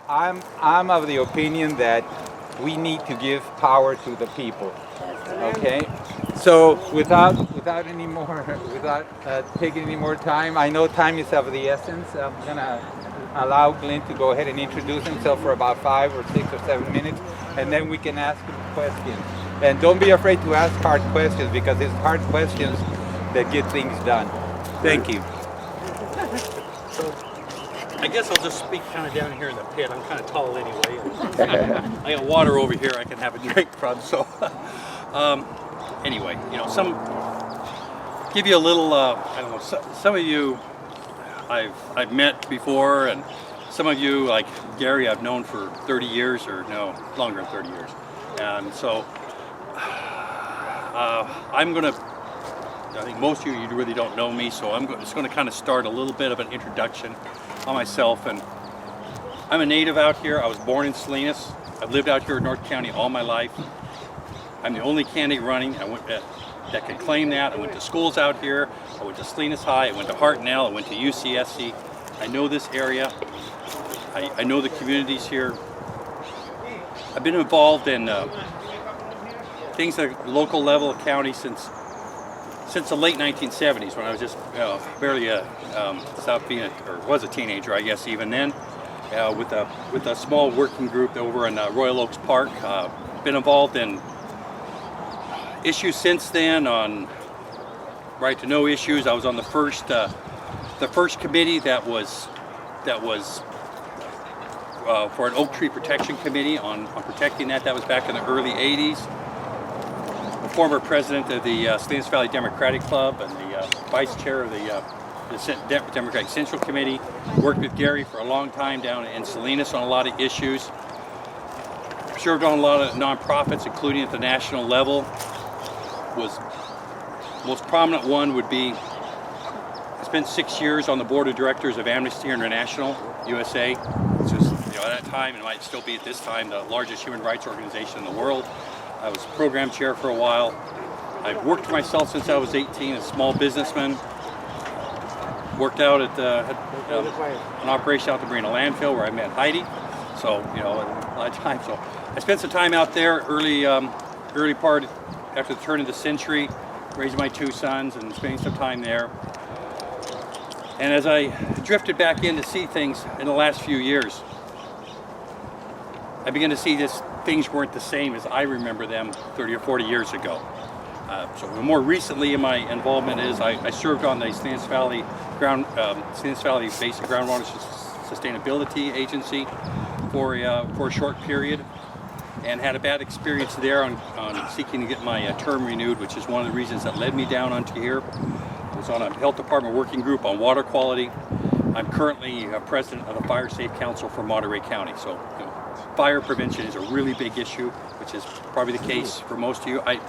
I'm of the opinion that we need to give power to the people. Okay, so without any more without taking any more time, I know time is of the essence. I'm gonna allow Glenn to go ahead and introduce himself for about 5 or 6 or 7 minutes, and then we can ask him questions. And don't be afraid to ask hard questions, because it's hard questions that get things done. Thank you. So I guess I'll just speak kind of down here in the pit. I'm kind of tall anyway. I got water over here I can have a drink from. So anyway, give you a little. I don't know. Some of you I've met before, and some of you, like Gary, I've known for 30 years, or no, longer than 30 years. And so I'm gonna. I think most of you really don't know me, so I'm just going to kind of start a little bit of an introduction on myself. And I'm a native out here. I was born in Salinas. I've lived out here in North County all my life. I'm the only candidate running that can claim that. I went to schools out here. I went to Salinas High. I went to Hartnell. I went to UCSC. I know this area. I know the communities here. I've been involved in things at the local level of county since the late 1970s, when I was just barely was a teenager, I guess, even then, with a small working group over in Royal Oaks Park. Been involved in issues since then, on right to know issues. I was on the first committee that was for an oak tree protection committee on protecting that. That was back in the early 80s. Former president of the Salinas Valley Democratic Club and the vice chair of the Democratic Central Committee. Worked with Gary for a long time down in Salinas on a lot of issues. Served on a lot of nonprofits, including at the national level. Most prominent one would be, I spent 6 years on the board of directors of Amnesty International USA, which was at that time, and might still be at this time, the largest human rights organization in the world. I was program chair for a while. I've worked for myself since I was 18, a small businessman. Worked out at an operation out the Marina landfill where I met Heidi. So, a lot of time. So I spent some time out there early part after the turn of the century, raising my 2 sons and spending some time there. And as I drifted back in to see things in the last few years, I began to see things weren't the same as I remember them 30 or 40 years ago. So more recently in my involvement is I served on the Salinas Valley Basin Groundwater Sustainability Agency for a short period, and had a bad experience there on seeking to get my term renewed, which is one of the reasons that led me down onto here. I was on a health department working group on water quality. I'm currently president of the Fire Safe Council for Monterey County. So fire prevention is a really big issue, which is probably the case for most of you. I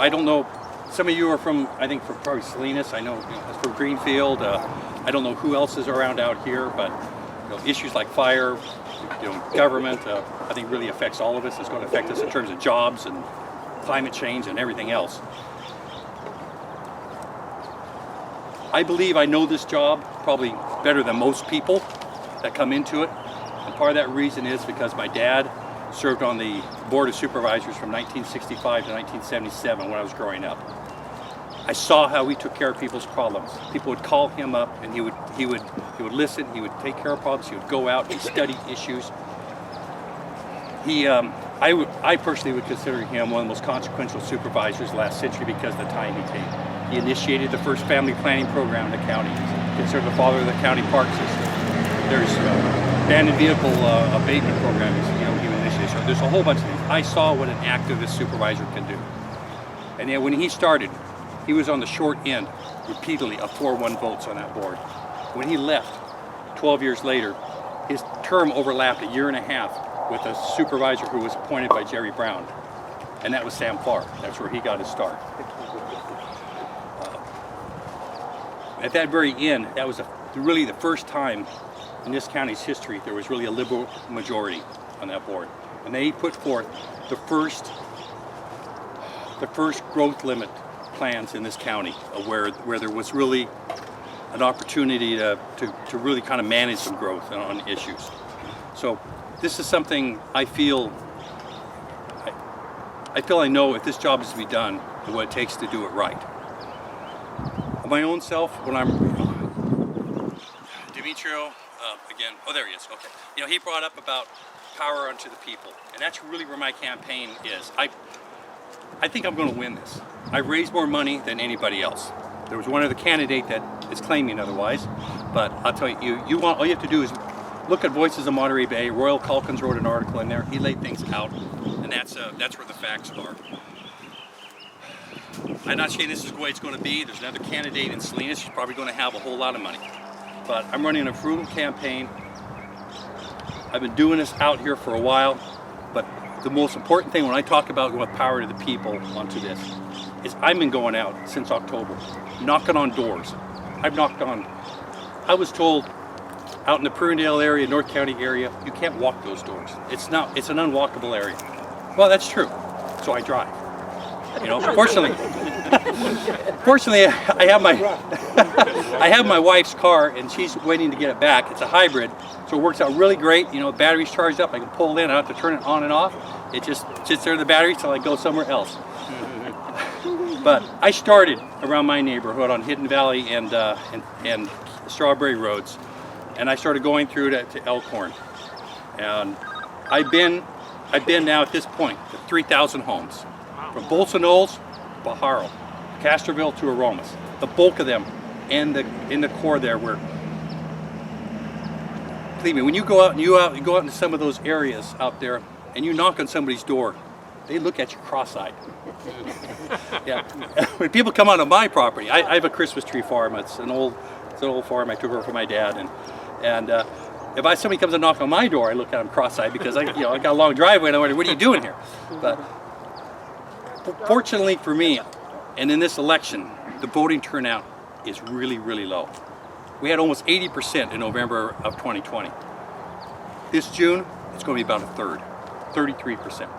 don't know. Some of you are from probably Salinas. I know, from Greenfield. I don't know who else is around out here, but issues like fire, government, I think really affects all of us. It's going to affect us in terms of jobs and climate change and everything else. I believe I know this job probably better than most people that come into it. And part of that reason is because my dad served on the board of supervisors from 1965 to 1977 when I was growing up. I saw how he took care of people's problems. People would call him up, and he would listen. He would take care of problems. He would go out. He studied issues. I personally would consider him one of the most consequential supervisors last century because of the time he took. He initiated the first family planning program in the county. He's considered the father of the county park system. There's abandoned vehicle abatement program. He initiated. So there's a whole bunch of things. I saw what an activist supervisor can do. And then when he started, he was on the short end repeatedly of 4-1 votes on that board. When he left, 12 years later, his term overlapped a year and a half with a supervisor who was appointed by Jerry Brown, and that was Sam Farr. That's where he got his start. At that very end, that was really the first time in this county's history there was really a liberal majority on that board, and they put forth the first growth limit plans in this county, where there was really an opportunity to really kind of manage some growth on issues. So this is something I feel I know if this job is to be done, what it takes to do it right. Of my own self, when I'm Demetrio, again, oh there he is, okay. You know, he brought up about power unto the people, and that's really where my campaign is. I think I'm going to win this. I've raised more money than anybody else. There was one other candidate that is claiming otherwise, but I'll tell you, all you have to do is look at Voices of Monterey Bay. Royal Calkins wrote an article in there. He laid things out, and that's where the facts are. I'm not saying this is the way it's going to be. There's another candidate in Salinas. She's probably going to have a whole lot of money. But I'm running a frugal campaign. I've been doing this out here for a while, but the most important thing when I talk about going with power to the people onto this is I've been going out since October, knocking on doors. I was told out in the Prudendale area, North County area, you can't walk those doors. It's an unwalkable area. Well, that's true. So I drive. You know, fortunately, I have my wife's car, and she's waiting to get it back. It's a hybrid, so it works out really great. You know, the battery's charged up. I can pull it in. I don't have to turn it on and off. It just sits there in the battery till I go somewhere else. But I started around my neighborhood on Hidden Valley and Strawberry Roads, and I started going through to Elkhorn, and I've been now at this point to 3,000 homes. From Bolsonols, Pajaro, Castroville to Aromas. The bulk of them in the core there were, believe me, when you go out into some of those areas out there and you knock on somebody's door, they look at you cross-eyed. Yeah. When people come onto my property, I have a Christmas tree farm. It's an old farm I took over from my dad, and if somebody comes and knocks on my door, I look at them cross-eyed because I got a long driveway and I wonder, what are you doing here? But fortunately for me, and in this election, the voting turnout is really, really low. We had almost 80% in November of 2020. This June, it's going to be about a third, 33%.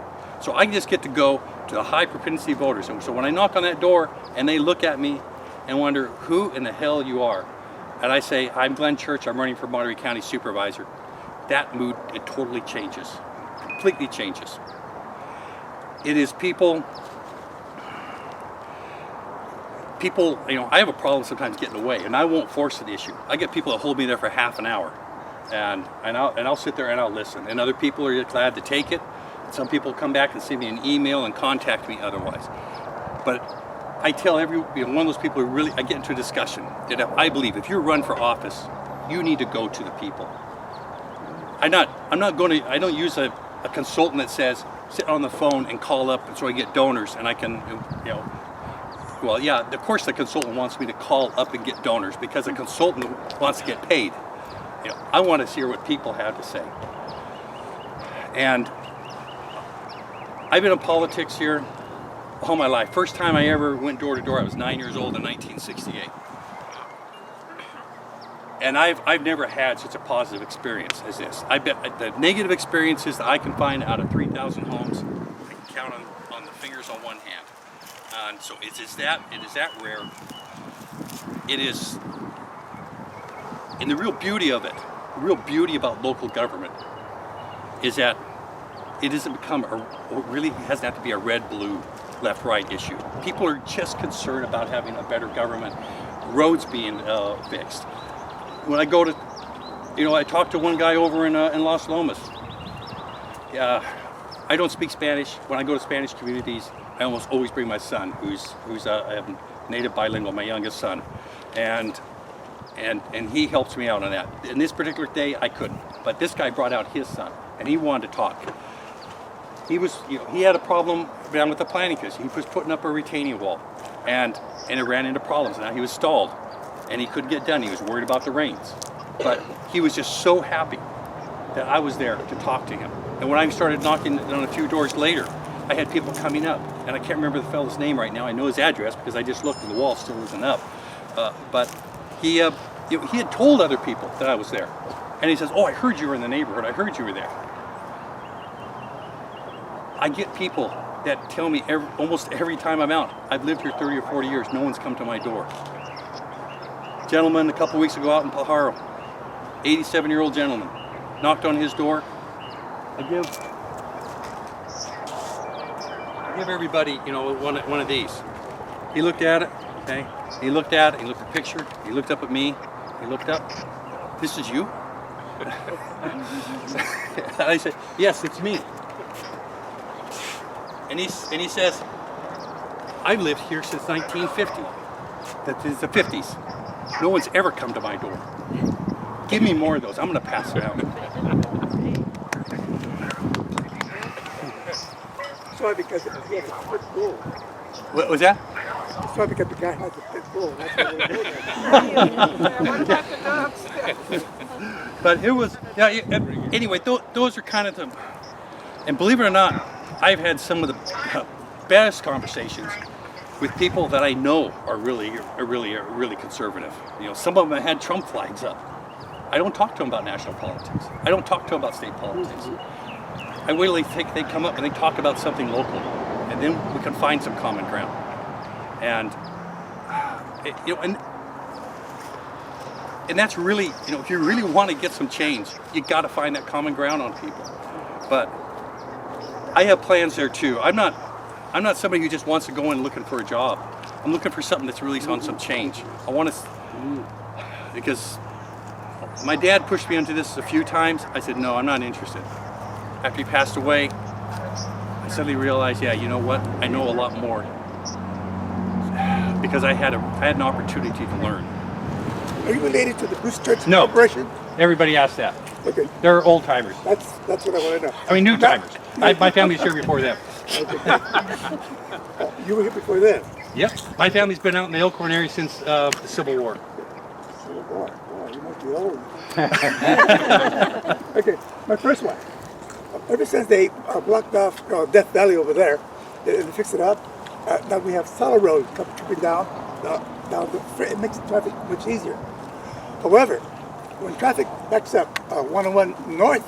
So I just get to go to the high propensity voters. And so when I knock on that door and they look at me and wonder who in the hell you are, and I say, I'm Glenn Church, I'm running for Monterey County Supervisor, that mood, it totally changes, completely changes. It is people, you know, I have a problem sometimes getting away, and I won't force the issue. I get people that hold me there for half an hour, and I'll sit there and I'll listen. And other people are glad to take it. Some people come back and send me an email and contact me otherwise. But I tell one of those people who really, I get into a discussion that I believe if you run for office, you need to go to the people. I don't use a consultant that says sit on the phone and call up and so I get donors and I can, you know. Well, yeah, of course the consultant wants me to call up and get donors because the consultant wants to get paid. You know, I want to hear what people have to say. And I've been in politics here all my life. First time I ever went door to door, I was 9 years old in 1968. And I've never had such a positive experience as this. I bet the negative experiences that I can find out of 3,000 homes, I can count on the fingers on one hand. And so it is that rare. It is, and the real beauty of it, the real beauty about local government is that it doesn't become really hasn't have to be a red-blue, left-right issue. People are just concerned about having a better government, roads being fixed. When I go to, you know, I talked to one guy over in Las Lomas. I don't speak Spanish. When I go to Spanish communities, I almost always bring my son, who's a native bilingual, my youngest son, and he helps me out on that. In this particular day, I couldn't, but this guy brought out his son, and he wanted to talk. He had a problem down with the planning commission. He was putting up a retaining wall, and it ran into problems. Now he was stalled, and he couldn't get done. He was worried about the rains, but he was just so happy that I was there to talk to him. And when I started knocking on a few doors later, I had people coming up, and I can't remember the fellow's name right now. I know his address because I just looked and the wall still isn't up. But he had told other people that I was there. And he says, oh, I heard you were in the neighborhood. I heard you were there. I get people that tell me almost every time I'm out, I've lived here 30 or 40 years, no one's come to my door. Gentleman a couple weeks ago out in Pajaro, 87-year-old gentleman. knocked on his door. I give everybody, you know, one of these. He looked at it, okay? He looked at it, he looked at the picture, he looked up at me, he looked up. This is you? And I said, yes, it's me. And he says, I've lived here since 1950. That is the 50s. No one's ever come to my door. Give me more of those. I'm going to pass it out. Sorry, because he has a pit bull. What was that? Sorry, because the guy has a pit bull. That's why they do that. But it was, yeah. Anyway, those are kind of the, and believe it or not, I've had some of the best conversations with people that I know are really conservative. You know, some of them had Trump flags up. I don't talk to them about national politics. I don't talk to them about state politics. I really think they come up and they talk about something local, and then we can find some common ground. And you know, and that's really, you know, if you really want to get some change, you got to find that common ground on people. But I have plans there too. I'm not somebody who just wants to go in looking for a job. I'm looking for something that's really on some change. I want to, because my dad pushed me into this a few times. I said, no, I'm not interested. After he passed away, I suddenly realized, yeah, you know what? I know a lot more because I had an opportunity to learn. Are you related to the Bruce Church No. Corporation? Everybody asks that. Okay, They're old timers. that's what I want to know. I mean, new timers. My family's here before them. You were here before then. Yep. My family's been out in the Elkhorn area since the Civil War. Oh, boy, you must be old. Okay, my first one. Ever since they blocked off Death Valley over there, they fixed it up. Now we have solid road coming down. It makes the traffic much easier. However, when traffic backs up 101 north,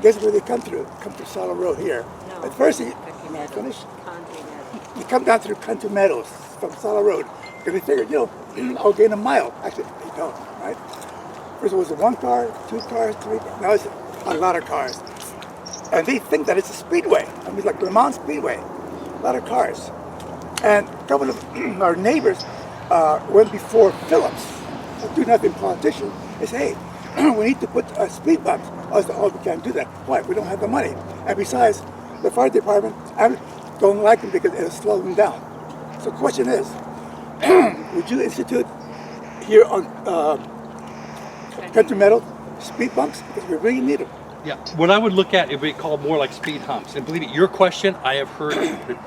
guess where they come through? Come through solid road here. No. At first, you come down through Country Meadows from solid road. Because they figured, you know, I'll gain a mile. Actually, they don't, right? First it was one car, 2 cars, 3 cars. Now it's a lot of cars. And they think that it's a speedway. I mean, like Le Mans Speedway. A lot of cars. And a couple of our neighbors went before Phillips, a do-nothing politician. They say, hey, we need to put speed bumps. I said, oh, we can't do that. Why? We don't have the money. And besides, the fire department don't like them because it'll slow them down. So the question is, would you institute here on Country Meadow speed bumps? Because we really need them. Yeah. What I would look at, it would be called more like speed humps. And believe me, your question, I have heard that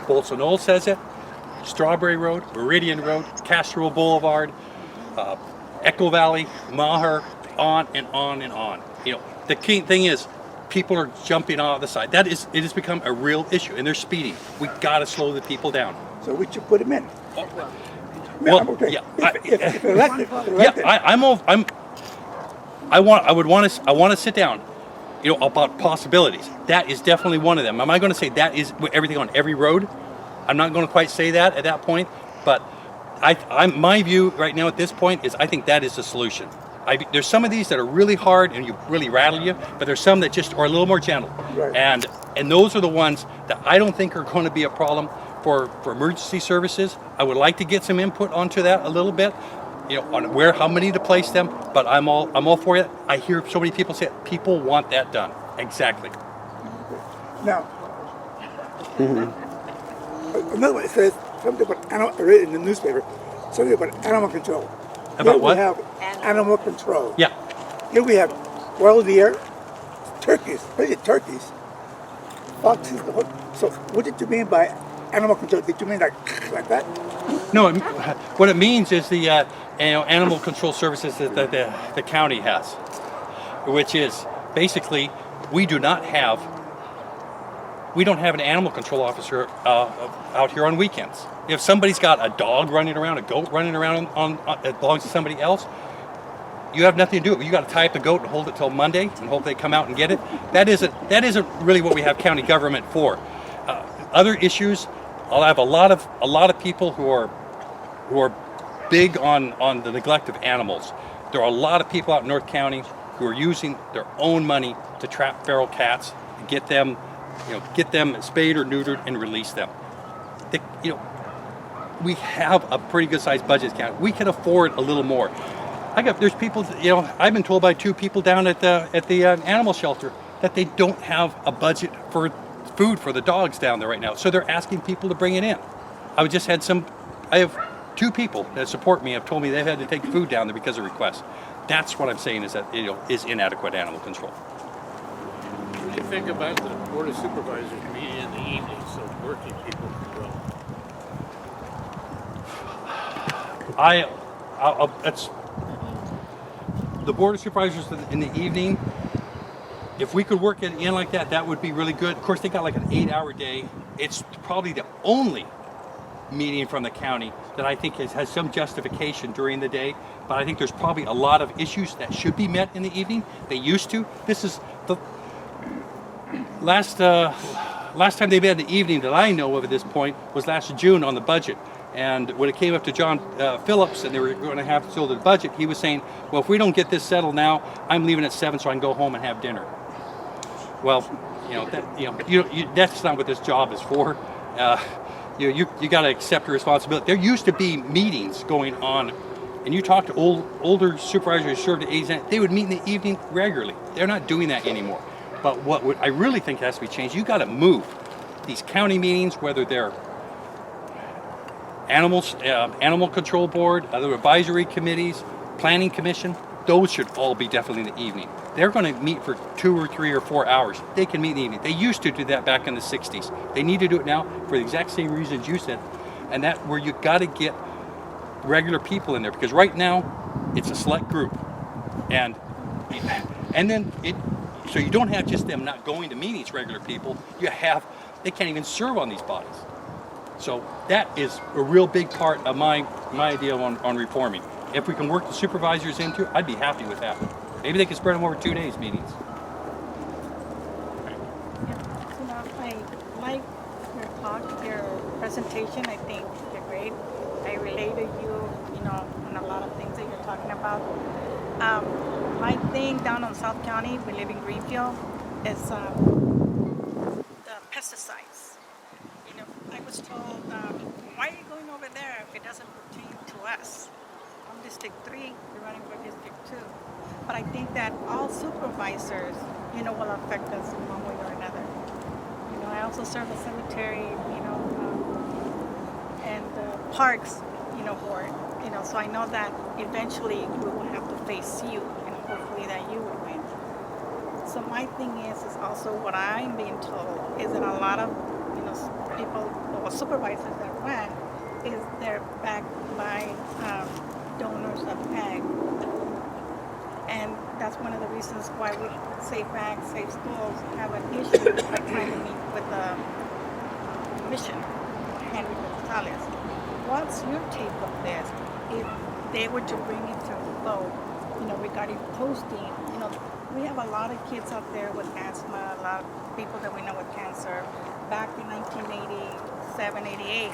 Bolsonaro says it, Strawberry Road, Meridian Road, Castro Boulevard, Echo Valley, Maher, on and on and on. You know, the key thing is people are jumping off the side. It has become a real issue, and they're speeding. We got to slow the people down. So we should put them in. Well, okay. yeah, If they're elected, I want to sit down, you know, about possibilities. That is definitely one of them. Am I going to say that is everything on every road? I'm not going to quite say that at that point, but my view right now at this point is I think that is the solution. There's some of these that are really hard and you really rattle you, but there's some that just are a little more gentle. Right. And those are the ones that I don't think are going to be a problem for emergency services. I would like to get some input onto that a little bit, you know, on how many to place them, but I'm all for it. I hear so many people say it. People want that done. Exactly. Now, another one, it says something about I read it in the newspaper, something about animal control. About Here what? We have animal control. Yeah. Here we have wild deer, turkeys, foxes. So what did you mean by animal control? Did you mean like that? No, what it means is the animal control services that the county has, which is basically we don't have an animal control officer out here on weekends. If somebody's got a dog running around, a goat running around that belongs to somebody else, you have nothing to do with it. You got to tie up the goat and hold it till Monday and hope they come out and get it. That isn't really what we have county government for. Other issues, I'll have a lot of people who are big on the neglect of animals. There are a lot of people out in North County who are using their own money to trap feral cats and get them spayed or neutered and release them. We have a pretty good sized budget county. We can afford a little more. There's people, I've been told by 2 people down at the animal shelter that they don't have a budget for food for the dogs down there right now. So they're asking people to bring it in. I have 2 people that support me have told me they've had to take food down there because of requests. That's what I'm saying is that is inadequate animal control. What do you think about the Board of Supervisors meeting in the evening so working people can go? That's the Board of Supervisors in the evening. If we could work it in like that, that would be really good. Of course, they got like an 8-hour day. It's probably the only meeting from the county that I think has some justification during the day. But I think there's probably a lot of issues that should be met in the evening. They used to. This is the last time they've had the evening that I know of at this point was last June on the budget. And when it came up to John Phillips and they were going to have to the budget, he was saying, well, if we don't get this settled now, I'm leaving at 7 so I can go home and have dinner. Well, that's not what this job is for. You got to accept your responsibility. There used to be meetings going on, and you talk to older supervisors who served at AZ, they would meet in the evening regularly. They're not doing that anymore. But what I really think has to be changed, you got to move these county meetings, whether they're animal control board, other advisory committees, planning commission, those should all be definitely in the evening. They're going to meet for 2 or 3 or 4 hours. They can meet in the evening. They used to do that back in the 60s. They need to do it now for the exact same reasons you said, and that where you got to get regular people in there, because right now it's a select group, and then so you don't have just them not going to meetings, regular people. They can't even serve on these bodies. So that is a real big part of my idea on reforming. If we can work the supervisors into it, I'd be happy with that. Maybe they can spread them over 2 days meetings. I like your talk, your presentation. I think you're great. I relate to you, on a lot of things that you're talking about. My thing down on South County, we live in Greenfield, is the pesticides. I was told, why are you going over there if it doesn't pertain to us? I'm District 3, you're running for District 2. But I think that all supervisors, will affect us in one way or another. I also serve the cemetery, and the parks, board. So I know that eventually we will have to face you, and hopefully that you will win. So my thing is also what I'm being told is that a lot of, people or supervisors that run is they're backed by donors of ag. And that's one of the reasons why we Safe Ag, Safe Schools have an issue by trying to meet with the mission, Henry Gonzalez. What's your take of this? If they were to bring it to a vote, regarding posting, we have a lot of kids out there with asthma, a lot of people that we know with cancer. Back in 1987, 88,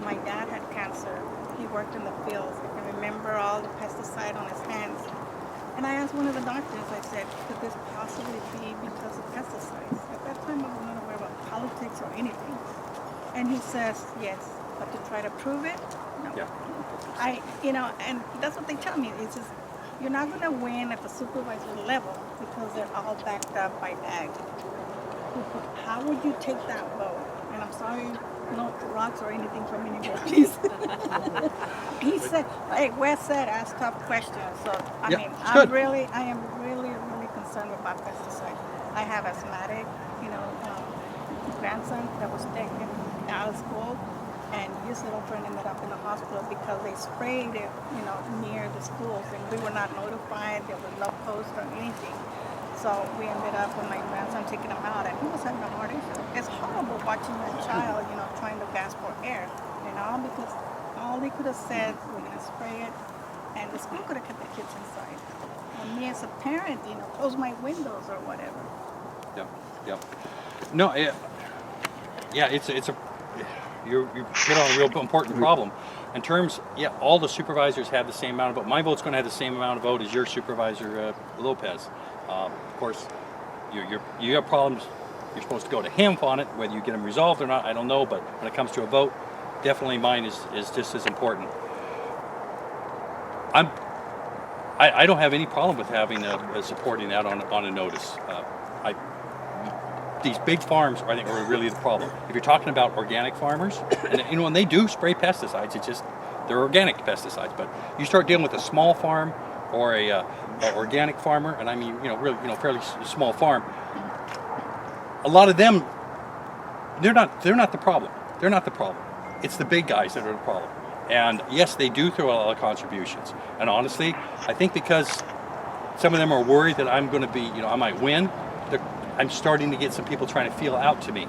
my dad had cancer. He worked in the fields. I can remember all the pesticide on his hands. And I asked one of the doctors, I said, could this possibly be because of pesticides? At that time, I was not aware about politics or anything. And he says, yes, but to try to prove it, no. Yeah. And that's what they tell me. It's just, you're not going to win at the supervisor level because they're all backed up by ag. How would you take that vote? And I'm sorry, no rocks or anything from anywhere, please. He said, Wes said, ask tough questions. So, I am really concerned about pesticides. I have asthmatic, grandson that was taken out of school, and his little friend ended up in the hospital because they sprayed it, near the schools, and we were not notified. There was no post or anything. So we ended up with my grandson taking him out, and he was having a heart issue. It's horrible watching that child, trying to gasp for air, because all they could have said, we're going to spray it, and the school could have kept the kids inside. And me as a parent, close my windows or whatever. Yeah. No, you hit on a real important problem. In terms, yeah, all the supervisors have the same amount of vote. My vote's going to have the same amount of vote as your supervisor, Lopez. Of course, you have problems. You're supposed to go to him on it. Whether you get them resolved or not, I don't know. But when it comes to a vote, definitely mine is just as important. I don't have any problem with having supporting that on a notice. These big farms, I think, are really the problem. If you're talking about organic farmers, and and they do spray pesticides, it's just they're organic pesticides. But you start dealing with a small farm or a organic farmer, and I mean, really, fairly small farm. A lot of them, they're not the problem. They're not the problem. It's the big guys that are the problem. And yes, they do throw a lot of contributions. And honestly, I think because some of them are worried that I'm going to be, I might win. I'm starting to get some people trying to feel out to me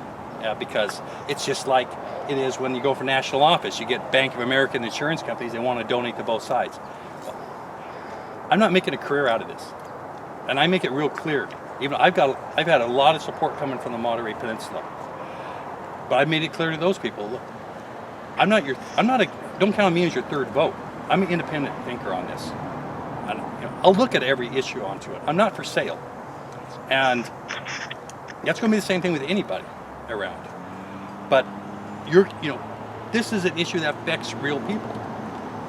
because it's just like it is when you go for national office. You get Bank of America and insurance companies, they want to donate to both sides. I'm not making a career out of this. And I make it real clear. Even I've had a lot of support coming from the Monterey Peninsula. But I made it clear to those people, look, don't count on me as your third vote. I'm an independent thinker on this. And, I'll look at every issue onto it. I'm not for sale. And that's going to be the same thing with anybody around. But this is an issue that affects real people,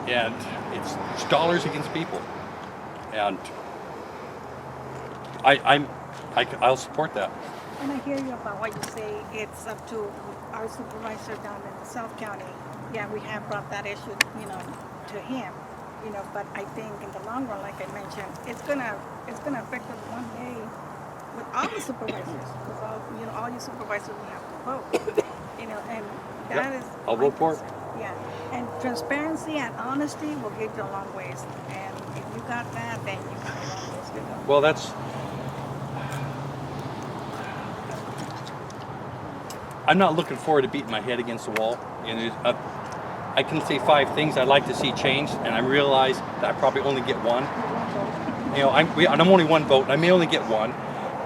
and it's dollars against people. And I'll support that. And I hear you about what you say. It's up to our supervisor down in the South County. Yeah, we have brought that issue, to him. But I think in the long run, like I mentioned, it's gonna affect us one day with all the supervisors. Because all you supervisors will have to vote. And that is. I'll vote for it. Yeah, and transparency and honesty will get you a long ways. And if you got that, then you got a long ways to go. Well, I'm not looking forward to beating my head against the wall. I can say 5 things I'd like to see changed, and I realize that I probably only get one. I'm only one vote, and I may only get one.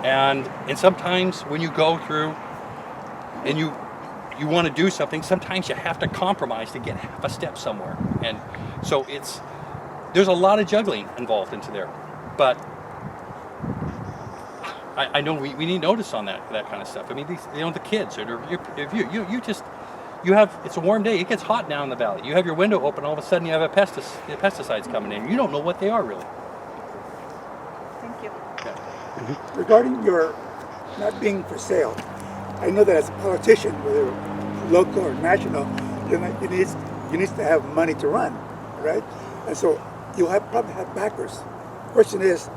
And sometimes when you go through and you want to do something, sometimes you have to compromise to get half a step somewhere. And so there's a lot of juggling involved into there. But I know we need notice on that kind of stuff. I mean, the kids, it's a warm day. It gets hot now in the valley. You have your window open, all of a sudden you have pesticides coming in. You don't know what they are really. Thank you. Okay. Regarding your not being for sale, I know that as a politician, whether local or national, you need to have money to run, right? And so you'll probably have backers. Question is,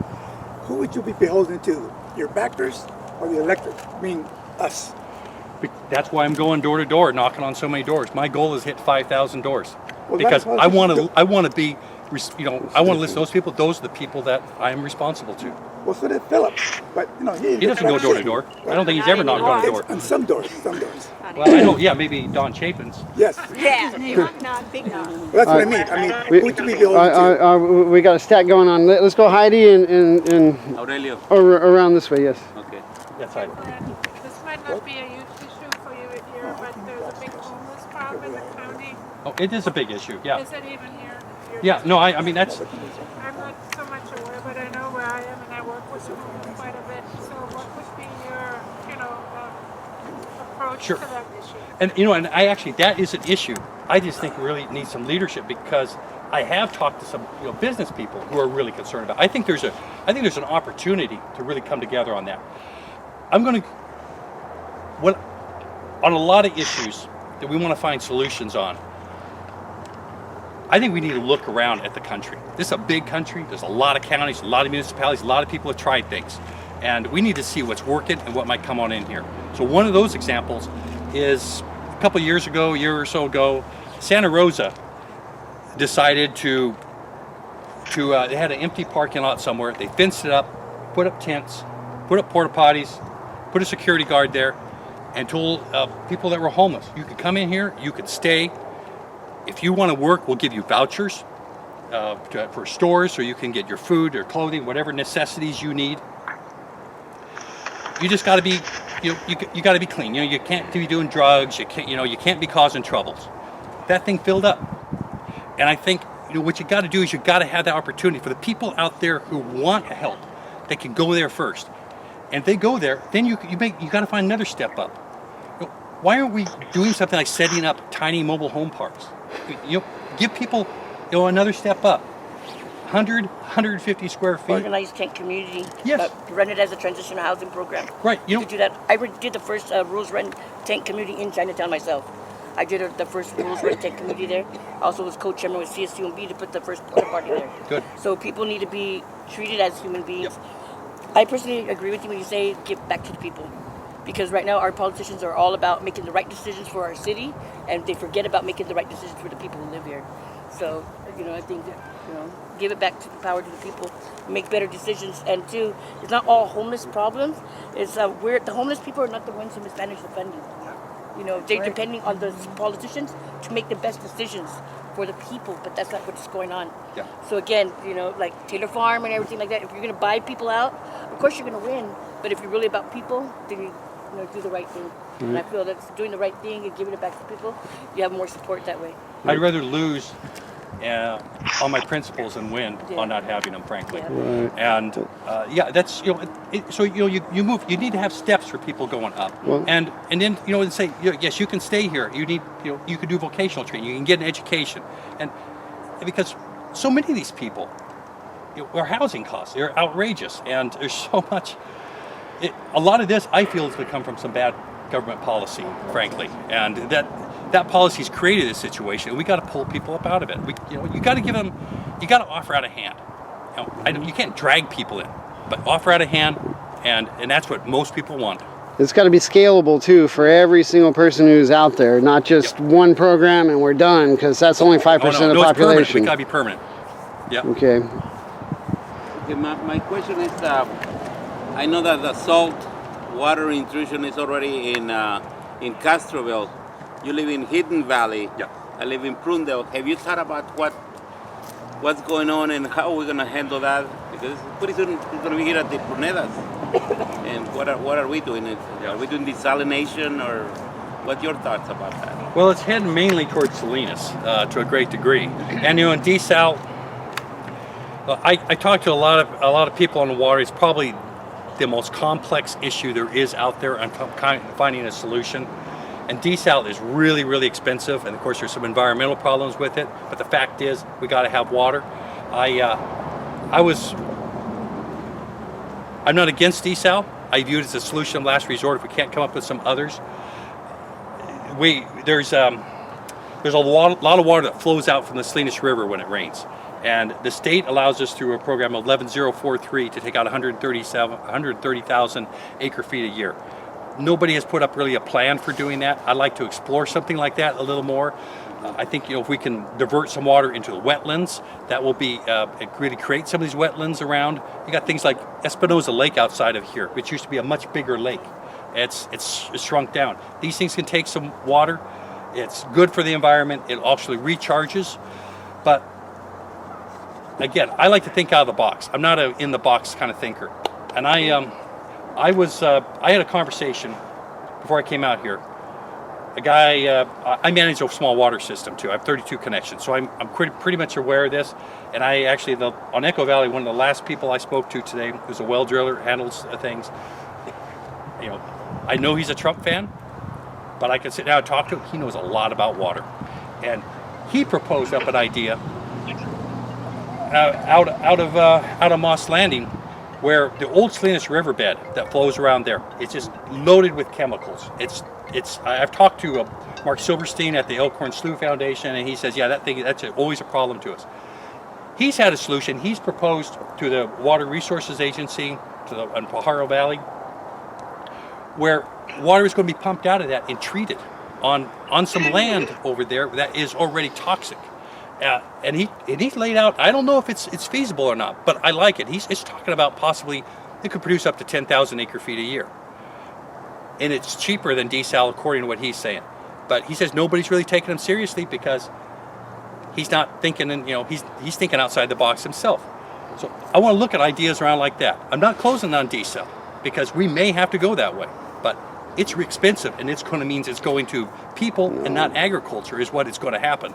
who would you be beholden to? Your backers or the electorate? I mean, us. That's why I'm going door to door, knocking on so many doors. My goal is hit 5,000 doors, well, because I want to be, I want to listen to those people. Those are the people that I am responsible to. Well, so did Philip, but he doesn't go door to door. I don't think he's ever knocked on a door. On some doors. Well, I know, yeah, maybe Don Chapin's. Yes. Yeah, not big enough. Well, that's what I mean. Who would you be beholden to? We got a stack going on. Let's go Heidi and Aurelio. around this way, yes. Okay. That's right. This might not be a huge issue for you here, but there's a big homeless problem in the county. Oh, it is a big issue, yeah. Is it even here? Yeah, no, I mean, that's, I'm not so much aware, but I know where I am and I work with them quite a bit. So what would be your, approach Sure. to that issue? and and I actually, that is an issue. I just think we really need some leadership, because I have talked to some business people who are really concerned about it. I think there's an opportunity to really come together on that. On a lot of issues that we want to find solutions on, I think we need to look around at the country. This is a big country. There's a lot of counties, a lot of municipalities, a lot of people have tried things. And we need to see what's working and what might come on in here. So one of those examples is a couple years ago, a year or so ago, Santa Rosa decided they had an empty parking lot somewhere. They fenced it up, put up tents, put up porta potties, put a security guard there, and told people that were homeless, you could come in here, you could stay. If you want to work, we'll give you vouchers for stores, so you can get your food or clothing, whatever necessities you need. You just got to be, you got to be clean. You can't be doing drugs. You can't be causing troubles. That thing filled up. And I think what you got to do is you got to have that opportunity for the people out there who want help. They can go there first, and if they go there, then you got to find another step up. Why aren't we doing something like setting up tiny mobile home parks? Give people another step up. 150 square feet. Organized tent community. Yes. Run it as a transitional housing program. Right. You could do that. I did the first rules run tent community in Chinatown myself. I did the first rules run tent community there. Also was co-chairman with CSUMB to put the first porta party there. Good. So people need to be treated as human beings. Yep. I personally agree with you when you say give back to the people. Because right now our politicians are all about making the right decisions for our city, and they forget about making the right decisions for the people who live here. So, I think that, give it back to the power to the people, make better decisions. And two, it's not all homeless problems. It's the homeless people are not the ones who mismanage the funding. They're depending on the politicians to make the best decisions for the people, but that's not what's going on. Yeah. So again, like Taylor Farm and everything like that, if you're going to buy people out, of course you're going to win. But if you're really about people, then you do the right thing. Mm-hmm. And I feel that's doing the right thing and giving it back to people, you have more support that way. I'd rather lose on my principles than win on not having them, frankly. Yeah. Right. And that's so you move. You need to have steps for people going up, Well- and then and say yes, you can stay here. You need you can do vocational training. You can get an education, and because so many of these people, our housing costs they're outrageous, and there's so much. A lot of this I feel has come from some bad government policy, frankly, and that policy's created this situation. We got to pull people up out of it. You got to give them, you got to offer out a hand. You can't drag people in, but offer out a hand, and that's what most people want. It's got to be scalable too for every single person who's out there, not just one program and we're done, because that's only 5% of the It's permanent. population. We got to be permanent. Yeah. Okay. Okay, my question is, I know that the salt water intrusion is already in Castroville. You live in Hidden Valley. Yeah. I live in Prundale. Have you thought about what's going on and how we're going to handle that? Because pretty soon it's going to be here at the Prunedas. And what are we doing? Are we doing desalination, or what's your thoughts about that? Well, it's heading mainly towards Salinas to a great degree, and in desal. I talked to a lot of people on the water. It's probably the most complex issue there is out there on finding a solution. And desal is really, really expensive, and of course there's some environmental problems with it, but the fact is we got to have water. I'm not against desal. I view it as a solution of last resort if we can't come up with some others. There's a lot of water that flows out from the Salinas River when it rains. And the state allows us through a program 11043 to take out 130,000 acre feet a year. Nobody has put up really a plan for doing that. I'd like to explore something like that a little more. I think if we can divert some water into the wetlands, that will be really create some of these wetlands around. You got things like Espinosa Lake outside of here, which used to be a much bigger lake. It's shrunk down. These things can take some water. It's good for the environment. It actually recharges, but again, I like to think out of the box. I'm not a in the box kind of thinker, and I had a conversation before I came out here. A guy, I manage a small water system too. I have 32 connections, so I'm pretty much aware of this. And I actually, on Echo Valley, one of the last people I spoke to today, who's a well driller, handles things. I know he's a Trump fan, but I can sit down and talk to him. He knows a lot about water, and he proposed up an idea out of Moss Landing, where the old Salinas riverbed that flows around there, it's just loaded with chemicals. I've talked to Mark Silverstein at the Elkhorn Slough Foundation, and he says, yeah, that's always a problem to us. He's had a solution. He's proposed to the Water Resources Agency in Pajaro Valley, where water is going to be pumped out of that and treated on some land over there that is already toxic. And he's laid out, I don't know if it's feasible or not, but I like it. He's talking about possibly it could produce up to 10,000 acre feet a year. And it's cheaper than desal according to what he's saying. But he says nobody's really taking him seriously because he's not thinking, he's thinking outside the box himself. So I want to look at ideas around like that. I'm not closing on desal because we may have to go that way, but it's expensive, and it's going to mean it's going to people and not agriculture is what it's going to happen.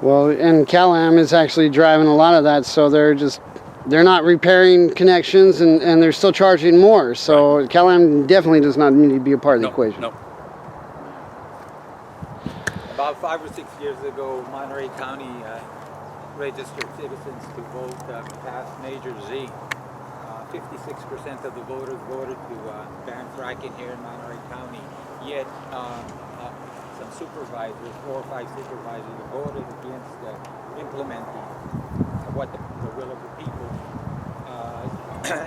Well, and Cal-Am is actually driving a lot of that, so they're not repairing connections, and they're still charging more. So right. Cal-Am definitely does not need to be a part of the equation. No. About 5 or 6 years ago, Monterey County registered citizens to vote pass Measure Z. 56% of the voters voted to ban fracking here in Monterey County. Yet some supervisors, 4 or 5 supervisors, voted against implementing what the will of the people.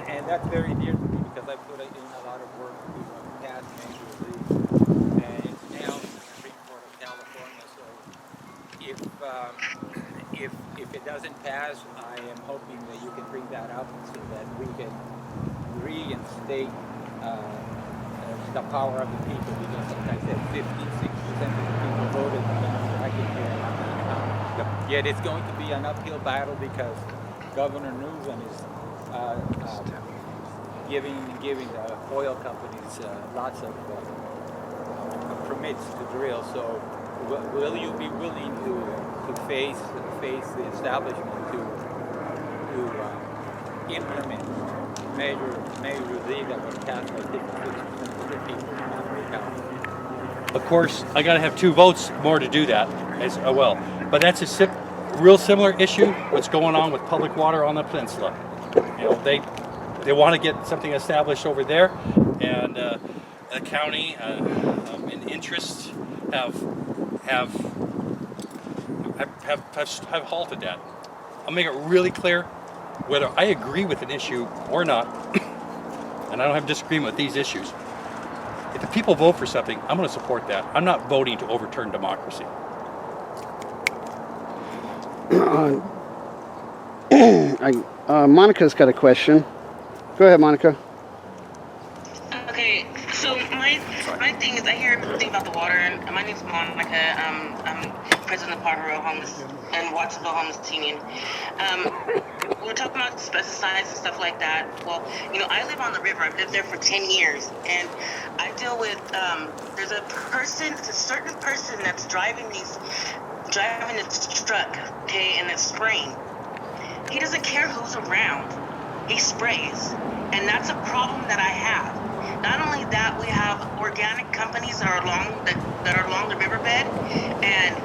And that's very dear to me because I put in a lot of work to pass Measure Z. And it's now in the Supreme Court of California. So if it doesn't pass, I am hoping that you can bring that up so that we can reinstate the power of the people, because like I said, 56% of the people voted to ban fracking here in Monterey County. Yet it's going to be an uphill battle because Governor Newsom is giving the oil companies lots of permits to drill. So will you be willing to face the establishment to implement Measure Z that was passed by 56% of the people in Monterey County? Of course, I got to have 2 votes more to do that as well. But that's a real similar issue. What's going on with public water on the peninsula? You know, they want to get something established over there, and the county and interests have halted that. I'll make it really clear, whether I agree with an issue or not, and I don't have disagreement with these issues. If the people vote for something, I'm going to support that. I'm not voting to overturn democracy. Monica's got a question. Go ahead, Monica. Okay, so my thing is, I hear everything about the water, and my name's Monica. I'm president of Parker Homeless and Watsonville Homeless Union. We were talking about pesticides and stuff like that. Well, you know, I live on the river. I've lived there for 10 years, and I deal with, there's a certain person that's driving this truck, okay, and it's spraying. He doesn't care who's around. He sprays, and that's a problem that I have. Not only that, we have organic companies that are along the riverbed, and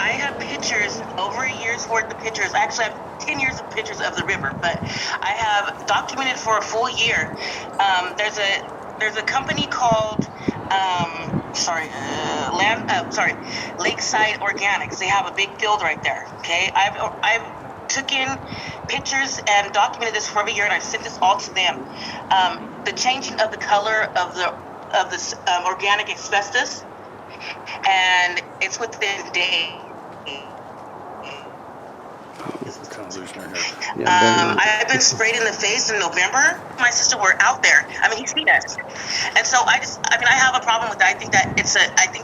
I have pictures, over a year's worth of pictures. I actually have 10 years of pictures of the river, but I have documented for a full year. There's a company called Lakeside Organics. They have a big field right there. Okay, I've took in pictures and documented this for over a year, and I sent this all to them. The changing of the color of this organic asbestos, and it's within days. I've been sprayed in the face in November. My sister were out there. I mean, he's seen us, and so I have a problem with that. I think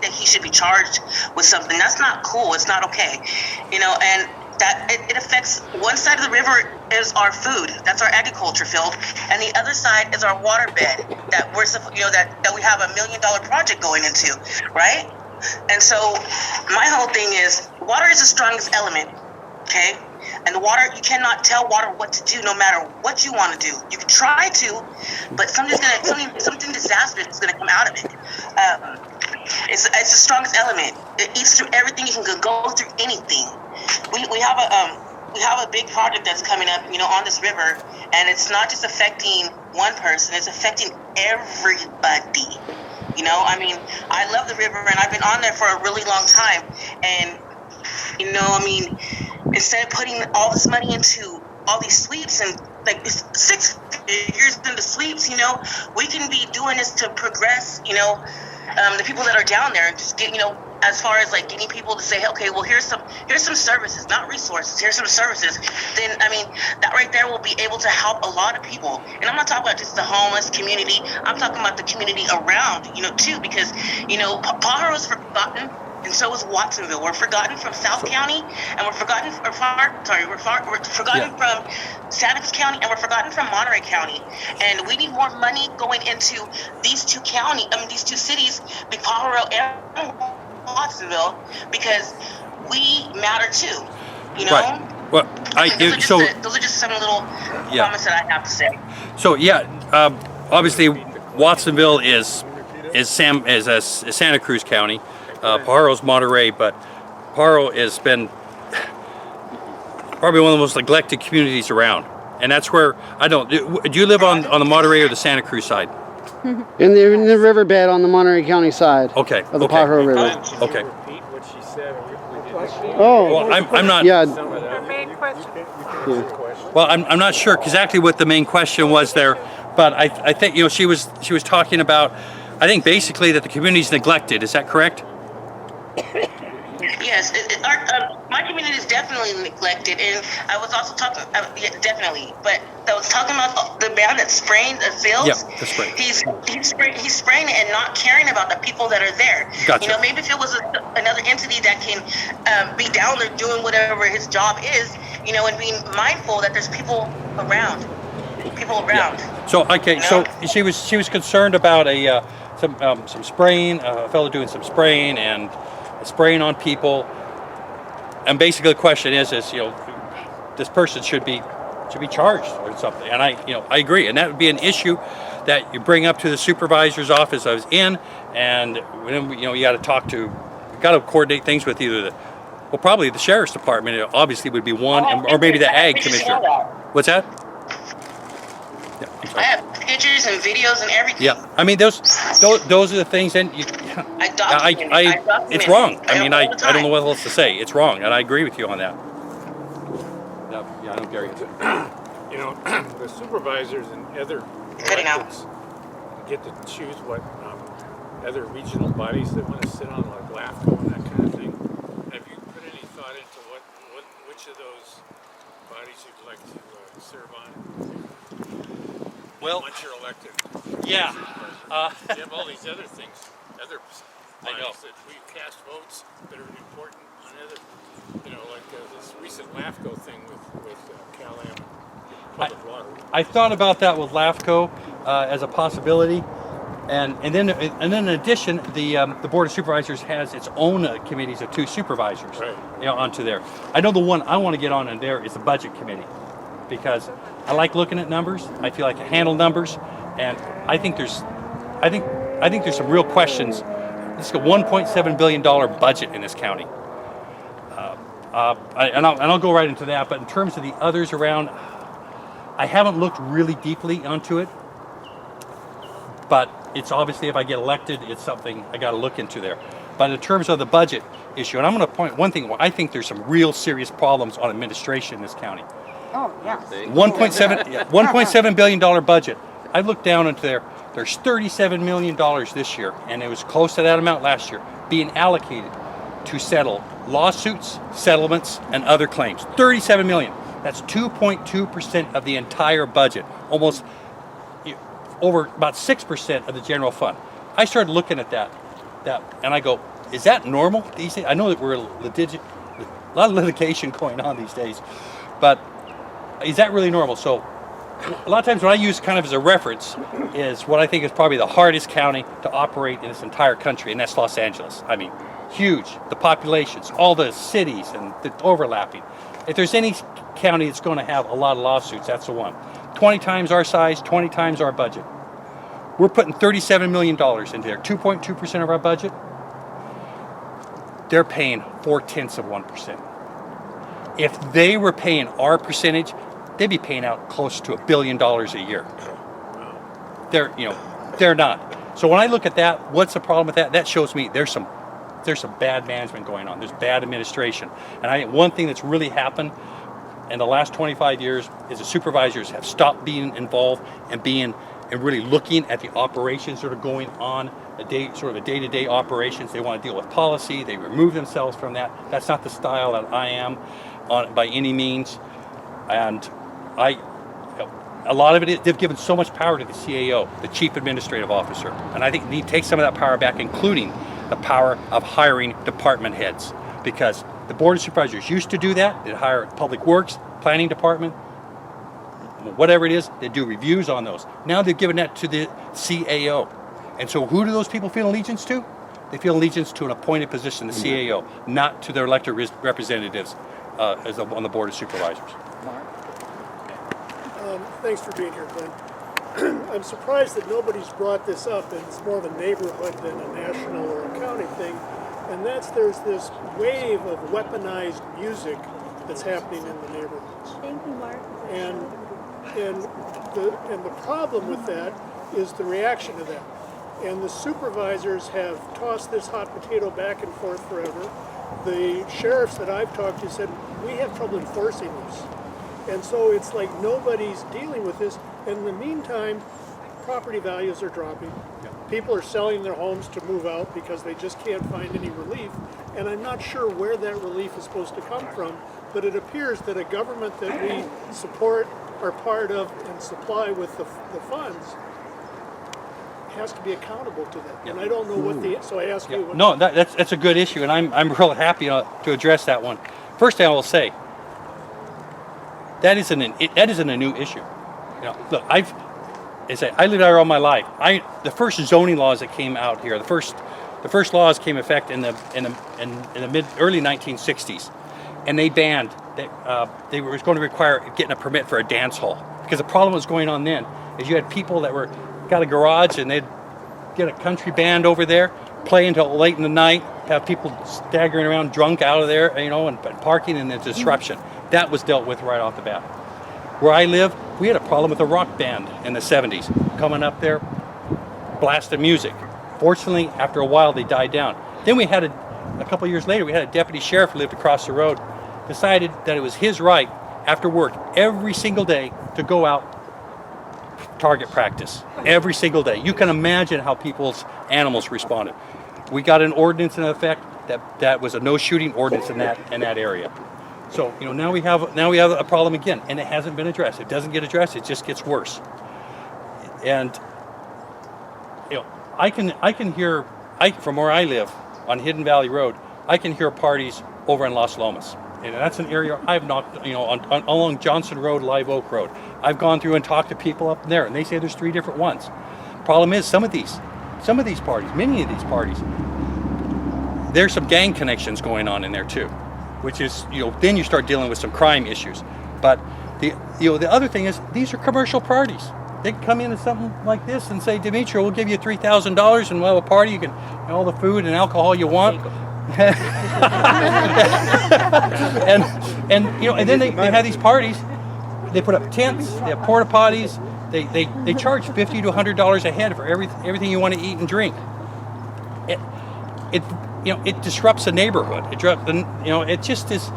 that he should be charged with something. That's not cool. It's not okay, you know. And that it affects one side of the river is our food. That's our agriculture field, and the other side is our water bed that that we have $1 million project going into, right? And so my whole thing is, water is the strongest element, okay? And the water, you cannot tell water what to do, no matter what you want to do. You can try to, but something disastrous is gonna come out of it. It's the strongest element. It eats through everything. You can go through anything. We have a big project that's coming up, you know, on this river, and it's not just affecting one person. It's affecting everybody. You know, I mean, I love the river, and I've been on there for a really long time. And you know, I mean, instead of putting all this money into all these sweeps and like 6 figures into sweeps, you know, we can be doing this to progress, you know, the people that are down there, and just get, you know, as far as like getting people to say, hey, okay, well, here's some services, not resources, here's some services. Then, I mean, that right there will be able to help a lot of people. And I'm not talking about just the homeless community. I'm talking about the community around, you know, too, because, you know, Pajaro is forgotten, and so is Watsonville. We're forgotten from South County, and we're forgotten from Santa Cruz County, and we're forgotten from Monterey County. And we need more money going into these two cities, Pajaro and Watsonville, because we matter too. You know. Right. Well, those are just some little comments that I have to say. So yeah, obviously Watsonville is Santa Cruz County. Pajaro's Monterey, but Pajaro has been probably one of the most neglected communities around. And that's where, do you live on the Monterey or the Santa Cruz side? In the riverbed on the Monterey County side. Okay. Of the Pajaro River. Okay. Repeat what she said. Oh. Well, I'm not. Yeah. Your main question. Well, I'm not sure exactly what the main question was there, but I think she was talking about, I think basically that the community is neglected. Is that correct? Yes, my community is definitely neglected, and I was also talking, definitely, but I was talking about the man that spraying the fields. Yeah, the spray. He's spraying it and not caring about the people that are there. Gotcha. You know, maybe if it was another entity that can be down there doing whatever his job is, you know, and being mindful that there's people around. Yeah. So okay, so she was concerned about some spraying, a fellow doing some spraying and spraying on people, and basically the question is this person should be charged or something. And I agree, and that would be an issue that you bring up to the supervisor's office. I was in, and you got to coordinate things with either probably the sheriff's department. It obviously would be one, or maybe the ag commissioner. What's that? Yeah, I have pictures and videos and everything. Yeah, I mean those are the things, and I document it's wrong. I mean I don't know what else to say. It's wrong, and I agree with you on that. Yeah, I don't Gary. You know, the supervisors and other electeds get to choose what other regional bodies they want to sit on, like LAFCO and that kind of thing. Have you put any thought into which of those bodies you'd like to serve on? Well, once you're elected. Yeah. You have all these other things, other bodies that we cast votes that are important on other, like this recent LAFCO thing with Cal-Am and Public Water. I thought about that with LAFCO as a possibility, and then in addition, the Board of Supervisors has its own committees of 2 supervisors, right, onto there. I know the one I want to get on in there is the Budget Committee, because I like looking at numbers. I feel like I handle numbers, and I think there's some real questions. This is a $1.7 billion budget in this county, and I'll go right into that. But in terms of the others around, I haven't looked really deeply onto it. But it's obviously, if I get elected, it's something I got to look into there. But in terms of the budget issue, and I'm going to point one thing where I think there's some real serious problems on administration in this county. Oh, yes. $1.7 billion budget. I looked down into there. There's $37 million this year, and it was close to that amount last year, being allocated to settle lawsuits, settlements, and other claims. $37 million. That's 2.2% of the entire budget, almost over about 6% of the general fund. I started looking at that, and I go, is that normal these days? I know that we're a lot of litigation going on these days, but is that really normal? So a lot of times what I use kind of as a reference is what I think is probably the hardest county to operate in this entire country, and that's Los Angeles. I mean, huge, the populations, all the cities and the overlapping. If there's any county that's going to have a lot of lawsuits, that's the one. 20 times our size, 20 times our budget. We're putting $37 million into there, 2.2% of our budget. They're paying 0.4%. If they were paying our percentage, they'd be paying out close to $1 billion a year. They're not. So when I look at that, what's the problem with that? That shows me there's some bad management going on. There's bad administration. And I think one thing that's really happened in the last 25 years is the supervisors have stopped being involved and really looking at the operations that are going on, sort of a day-to-day operations. They want to deal with policy. They remove themselves from that. That's not the style that I am on by any means. And a lot of it is they've given so much power to the CAO, the Chief Administrative Officer. And I think they need to take some of that power back, including the power of hiring department heads, because the Board of Supervisors used to do that. They'd hire Public Works, Planning Department, whatever it is, they do reviews on those. Now they've given that to the CAO. And so who do those people feel allegiance to? They feel allegiance to an appointed position, the CAO, not to their elected representatives on the Board of Supervisors. Thanks for being here, Glenn. I'm surprised that nobody's brought this up, and it's more of a neighborhood than a national or a county thing. And there's this wave of weaponized music that's happening in the neighborhoods. Thank you, Mark. And the problem with that is the reaction to that. And the supervisors have tossed this hot potato back and forth forever. The sheriffs that I've talked to said, we have trouble enforcing this. And so it's like nobody's dealing with this. And in the meantime, property values are dropping. People are selling their homes to move out because they just can't find any relief. And I'm not sure where that relief is supposed to come from, but it appears that a government that we support, are part of, and supply with the funds has to be accountable to that. And I don't know what so I ask you. What No, that's a good issue, and I'm real happy to address that one. First thing I will say, that isn't a new issue. Look, I lived out all my life. The first zoning laws that came out here, the first laws came into effect in the early 1960s, and they banned. They were going to require getting a permit for a dance hall, because the problem was going on then is you had people that got a garage and they'd get a country band over there, play until late in the night, have people staggering around drunk out of there, and parking, and the disruption. That was dealt with right off the bat. Where I live, we had a problem with a rock band in the 70s coming up there, blasting music. Fortunately, after a while, they died down. Then we had a couple of years later, we had a deputy sheriff who lived across the road, decided that it was his right after work every single day to go out target practice every single day. You can imagine how people's animals responded. We got an ordinance in effect that was a no shooting ordinance in that area. So now we have a problem again, and it hasn't been addressed. It doesn't get addressed. It just gets worse. And I can hear from where I live on Hidden Valley Road. I can hear parties over in Las Lomas. And that's an area I've knocked, along Johnson Road, Live Oak Road. I've gone through and talked to people up there, and they say there's 3 different ones. Problem is, some of these parties, many of these parties, there's some gang connections going on in there too, which is, then you start dealing with some crime issues. But the other thing is, these are commercial parties. They can come into something like this and say, Demetrio, we'll give you $3,000 and we'll have a party. You can all the food and alcohol you want. and then they have these parties. They put up tents. They have porta potties. They charge $50 to $100 a head for everything you want to eat and drink. It disrupts the neighborhood. It just is.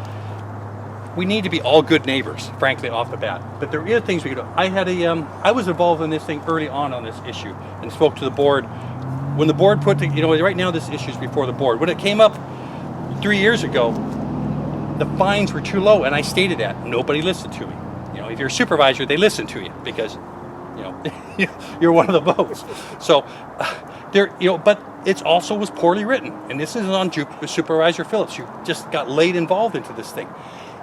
We need to be all good neighbors, frankly, off the bat. But there are things we can do. I was involved in this thing early on this issue and spoke to the board. When the board right now this issue is before the board. When it came up 3 years ago, the fines were too low, and I stated that. Nobody listened to me. If you're a supervisor, they listen to you because, you're one of the votes. So, but it also was poorly written, and this is on Supervisor Phillips. You just got late involved into this thing.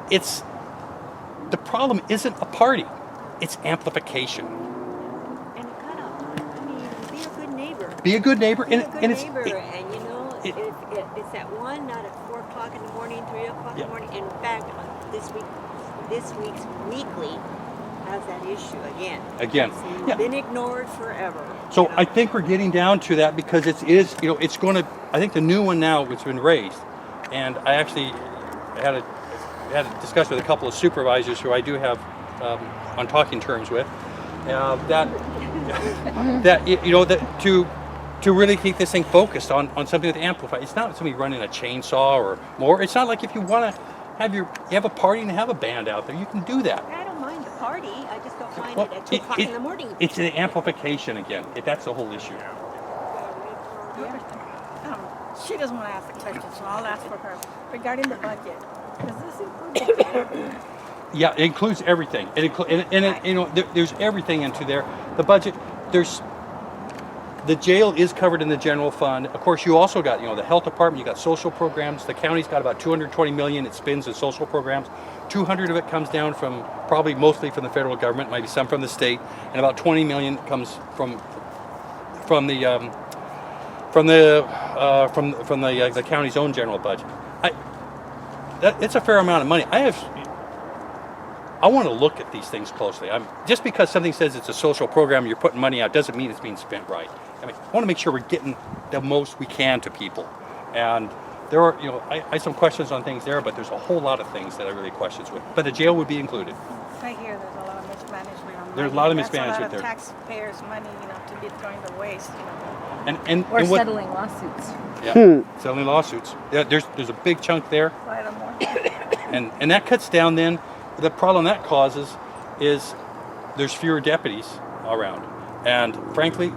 The problem isn't a party; it's amplification. Be a good neighbor, it's at 1, not at 4 o'clock in the morning, 3 o'clock in the morning. In fact, this week's weekly has that issue again. It's been ignored forever. So I think we're getting down to that because it's going to. I think the new one now it's been raised, and I actually had a discussion with a couple of supervisors who I do have on talking terms with. To really keep this thing focused on something that amplifies. It's not somebody running a chainsaw or more. It's not like if you want to have a party and have a band out there, you can do that. I don't mind the party. I just don't mind it at 2 o'clock in the morning. It's the amplification again. That's the whole issue. She doesn't want to ask the question, so I'll ask for her. Regarding the budget, does this include the budget? Yeah, it includes everything. There's everything into there. The budget, the jail is covered in the general fund. Of course, you also got, the health department, you got social programs. The county's got about $220 million it spends in social programs. 200 of it comes down from, probably mostly from the federal government, maybe some from the state, and about 20 million comes from the from the county's own general budget. It's a fair amount of money. I want to look at these things closely. Just because something says it's a social program, you're putting money out, doesn't mean it's being spent right. I want to make sure we're getting the most we can to people. And there are, I have some questions on things there, but there's a whole lot of things that I really questions with. But the jail would be included. I hear there's a lot of mismanagement on There's a money. lot of That's mismanagement there. A lot of taxpayers' money, to be thrown to waste. Or settling lawsuits. Yeah, settling lawsuits. Yeah, there's a big chunk there. Quite a more. And that cuts down then. The problem that causes is there's fewer deputies around. And frankly,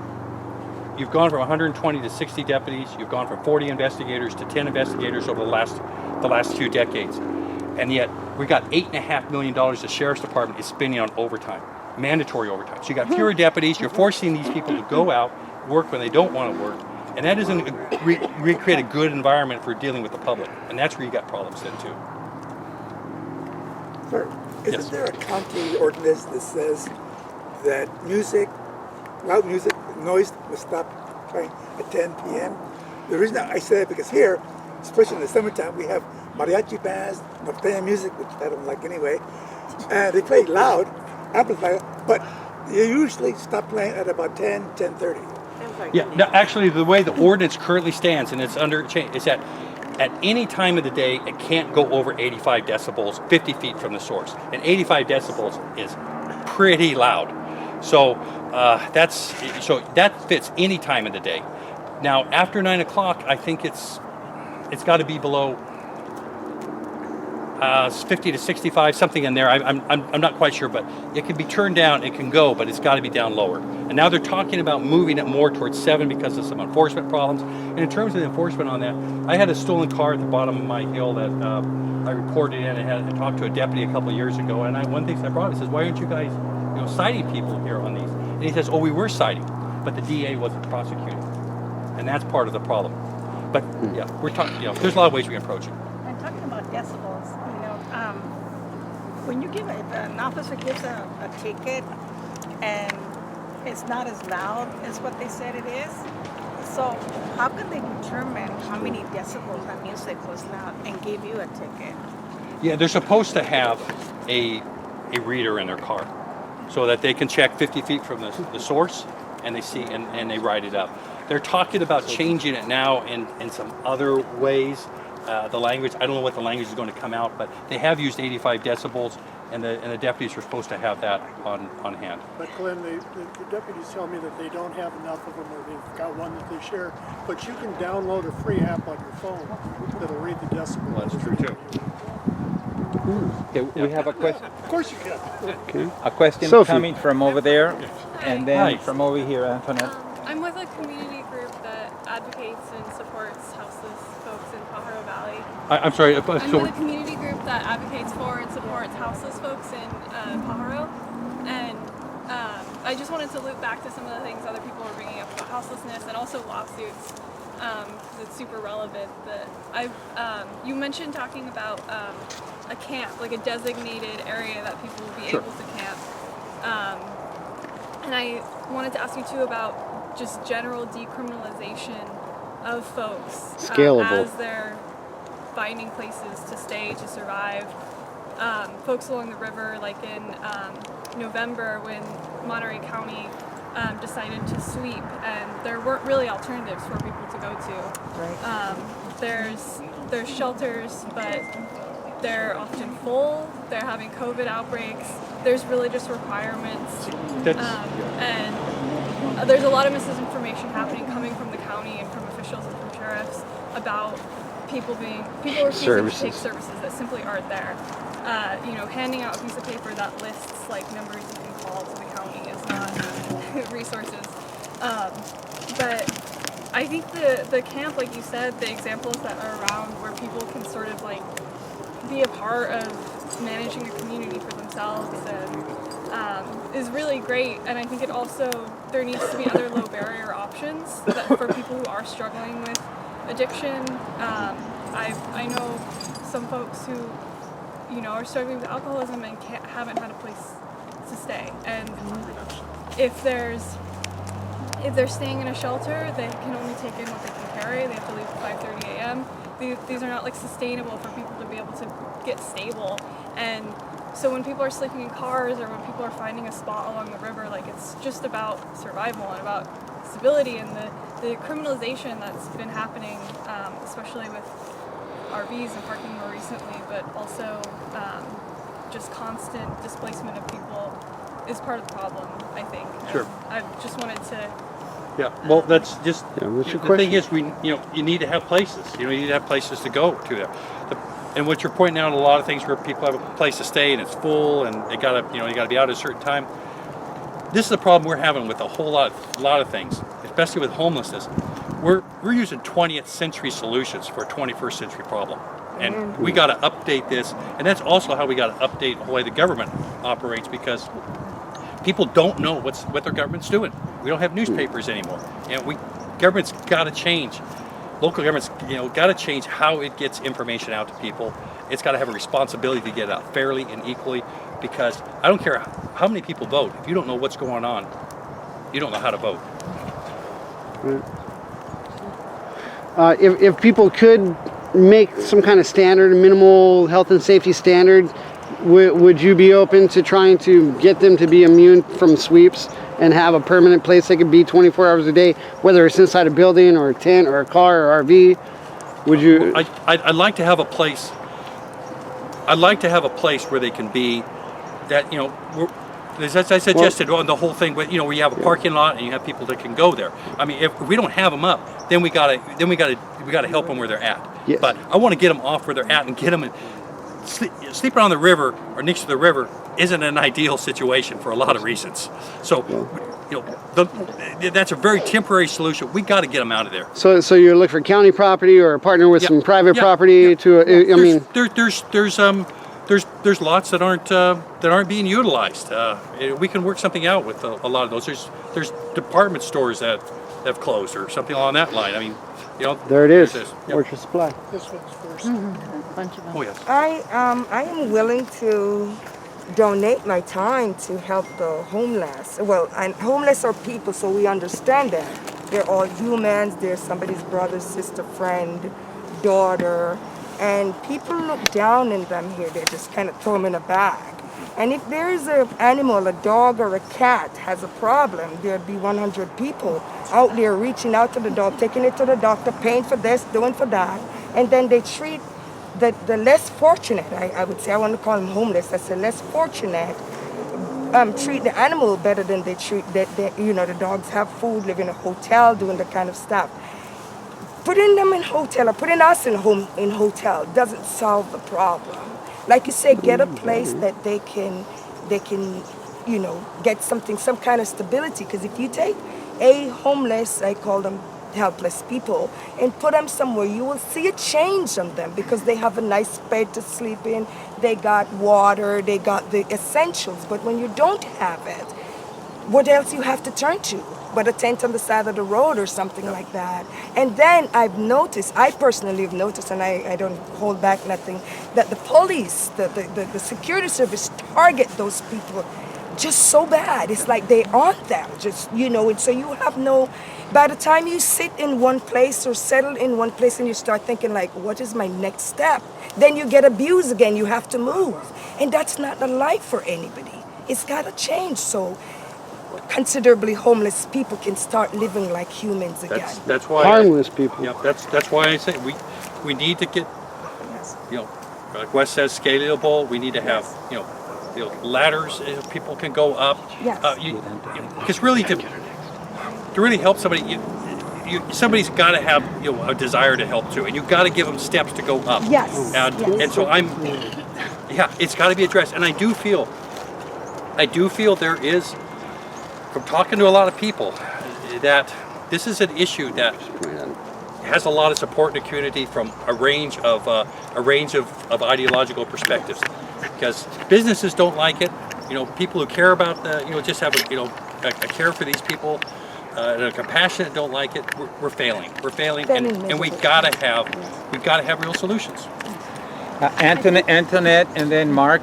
you've gone from 120 to 60 deputies. You've gone from 40 investigators to 10 investigators over the last few decades. And yet we got $8.5 million the sheriff's department is spending on overtime, mandatory overtime. So you got fewer deputies. You're forcing these people to go out, work when they don't want to work. And that doesn't recreate a good environment for dealing with the public. And that's where you got problems then too. Sir, isn't there a county ordinance that says that loud music, noise must stop playing at 10 p.m.? The reason I say that because here, especially in the summertime, we have mariachi bands, norteña music, which I don't like anyway, and they play loud, amplified, but they usually stop playing at about 10:30. Yeah, no, actually, the way the ordinance currently stands, and it's under change, is that at any time of the day, it can't go over 85 decibels, 50 feet from the source. And 85 decibels is pretty loud. So that fits any time of the day. Now, after 9 o'clock, I think it's got to be below 50 to 65, something in there. I'm not quite sure, but it can be turned down. It can go, but it's got to be down lower. And now they're talking about moving it more towards 7 because of some enforcement problems. And in terms of the enforcement on that, I had a stolen car at the bottom of my hill that I reported in and talked to a deputy a couple of years ago. And one thing I brought him, he says, "Why aren't you guys, citing people here on these?" And he says, "Oh, we were citing, but the DA wasn't prosecuting." And that's part of the problem. But yeah, we're talking. There's a lot of ways we can approach it. And talking about decibels, when you if an officer gives a ticket and it's not as loud as what they said it is, so how can they determine how many decibels that music was loud and give you a ticket? Yeah, they're supposed to have a reader in their car so that they can check 50 feet from the source and they see and they write it up. They're talking about changing it now in some other ways. The language, I don't know what the language is going to come out, but they have used 85 decibels, and the deputies are supposed to have that on hand. But Glenn, the deputies tell me that they don't have enough of them, or they've got one that they share. But you can download a free app on your phone that'll read the decibels. Well, that's true too. Okay, we have a question. Of course you can. Okay. A question Sophie. coming from over there, and then Hi. from over here, Antoinette. I'm with a community group that advocates and supports houseless folks in Pajaro Valley. I'm sorry. I'm with a community group that advocates for and supports houseless folks in Pajaro, and I just wanted to loop back to some of the things other people were bringing up about houselessness and also lawsuits. That's super relevant. You mentioned talking about a camp, like a designated area that people will be able to camp. And I wanted to ask you too about just general decriminalization of folks Scalable. as they're finding places to stay to survive. Folks along the river, like in November when Monterey County decided to sweep, and there weren't really alternatives for people to go to. Right. There's shelters, but they're often full. They're having COVID outbreaks. There's religious requirements, and there's a lot of misinformation happening coming from the county and from officials and from sheriffs about people refusing to take services that simply aren't there. Handing out a piece of paper that lists like numbers you can call to the county is not resources. But I think the camp, like you said, the examples that are around where people can sort of like be a part of managing a community for themselves and is really great. And I think it also, there needs to be other low barrier options for people who are struggling with addiction. I know some folks who are struggling with alcoholism and haven't had a place to stay. And if there's if they're staying in a shelter, they can only take in what they can carry. They have to leave at 5:30 a.m. These are not like sustainable for people to be able to get stable. And so when people are sleeping in cars or when people are finding a spot along the river, like it's just about survival and about stability. And the criminalization that's been happening, especially with RVs and parking more recently, but also just constant displacement of people is part of the problem, I think. Sure. And I just wanted to. Yeah. Well, that's just what's your the thing question? is you need to have places. You need to have places to go to there. And what you're pointing out, a lot of things where people have a place to stay and it's full and they gotta you gotta be out at a certain time. This is the problem we're having with a whole lot of things, especially with homelessness. We're using 20th century solutions for a 21st century problem. And we got to update this, and that's also how we got to update the way the government operates, because people don't know what their government's doing. We don't have newspapers anymore, and government's got to change. Local government's got to change how it gets information out to people. It's got to have a responsibility to get it out fairly and equally, because I don't care how many people vote. If you don't know what's going on, you don't know how to vote. If people could make some kind of standard, minimal health and safety standard, would you be open to trying to get them to be immune from sweeps and have a permanent place they could be 24 hours a day, whether it's inside a building or a tent or a car or RV? Would you? I'd like to have a place. I'd like to have a place where they can be, that as I suggested on the whole thing, where you have a parking lot and you have people that can go there. I mean, if we don't have them up, then we gotta help them where they're at. Yes. But I want to get them off where they're at and get them. Sleeping on the river or next to the river isn't an ideal situation for a lot of reasons. So, that's a very temporary solution. We got to get them out of there. So you're looking for county property or partner with some private property to. I mean, there's lots that aren't being utilized. We can work something out with a lot of those. There's department stores that have closed or something along that line. I mean, there it is. Yep. Orchard Supply. This one's first. A bunch of them. Oh yes. I am willing to donate my time to help the homeless. Well, and homeless are people, so we understand that. They're all humans. They're somebody's brother, sister, friend, daughter. And people look down on them here. They just kind of throw them in a bag. And if there is an animal, a dog or a cat has a problem, there'd be 100 people out there reaching out to the dog, taking it to the doctor, paying for this, doing for that. And then they treat the less fortunate, I would say, I want to call them homeless, that's the less fortunate, treat the animal better than they treat, the dogs have food, live in a hotel, doing that kind of stuff. Putting them in hotel or putting us in hotel doesn't solve the problem. Like you say, get a place that they can get some kind of stability. Because if you take a homeless, I call them helpless people, and put them somewhere, you will see a change on them because they have a nice bed to sleep in, they got water, they got the essentials. But when you don't have it, what else you have to turn to? But a tent on the side of the road or something like that. And then I personally have noticed, and I don't hold back nothing, that the police, the security service target those people just so bad. It's like they aren't them, and so you have by the time you sit in one place or settle in one place and you start thinking like, what is my next step? Then you get abused again, you have to move. And that's not the life for anybody. It's gotta change so considerably homeless people can start living like humans again. That's why harmless people. Yeah, that's why I say we need to get, like Wes says, scalable. We need to have ladders people can go up. Yes. Because really to really help somebody, somebody's got to have a desire to help too, and you've got to give them steps to go up. Yes. And so it's got to be addressed. And I do feel there is, from talking to a lot of people, that this is an issue that has a lot of support in the community from a range of ideological perspectives. Because businesses don't like it. People who care about just have a care for these people, and are compassionate don't like it. We're failing. We're failing, and we gotta have real solutions. Antoinette, and then Mark.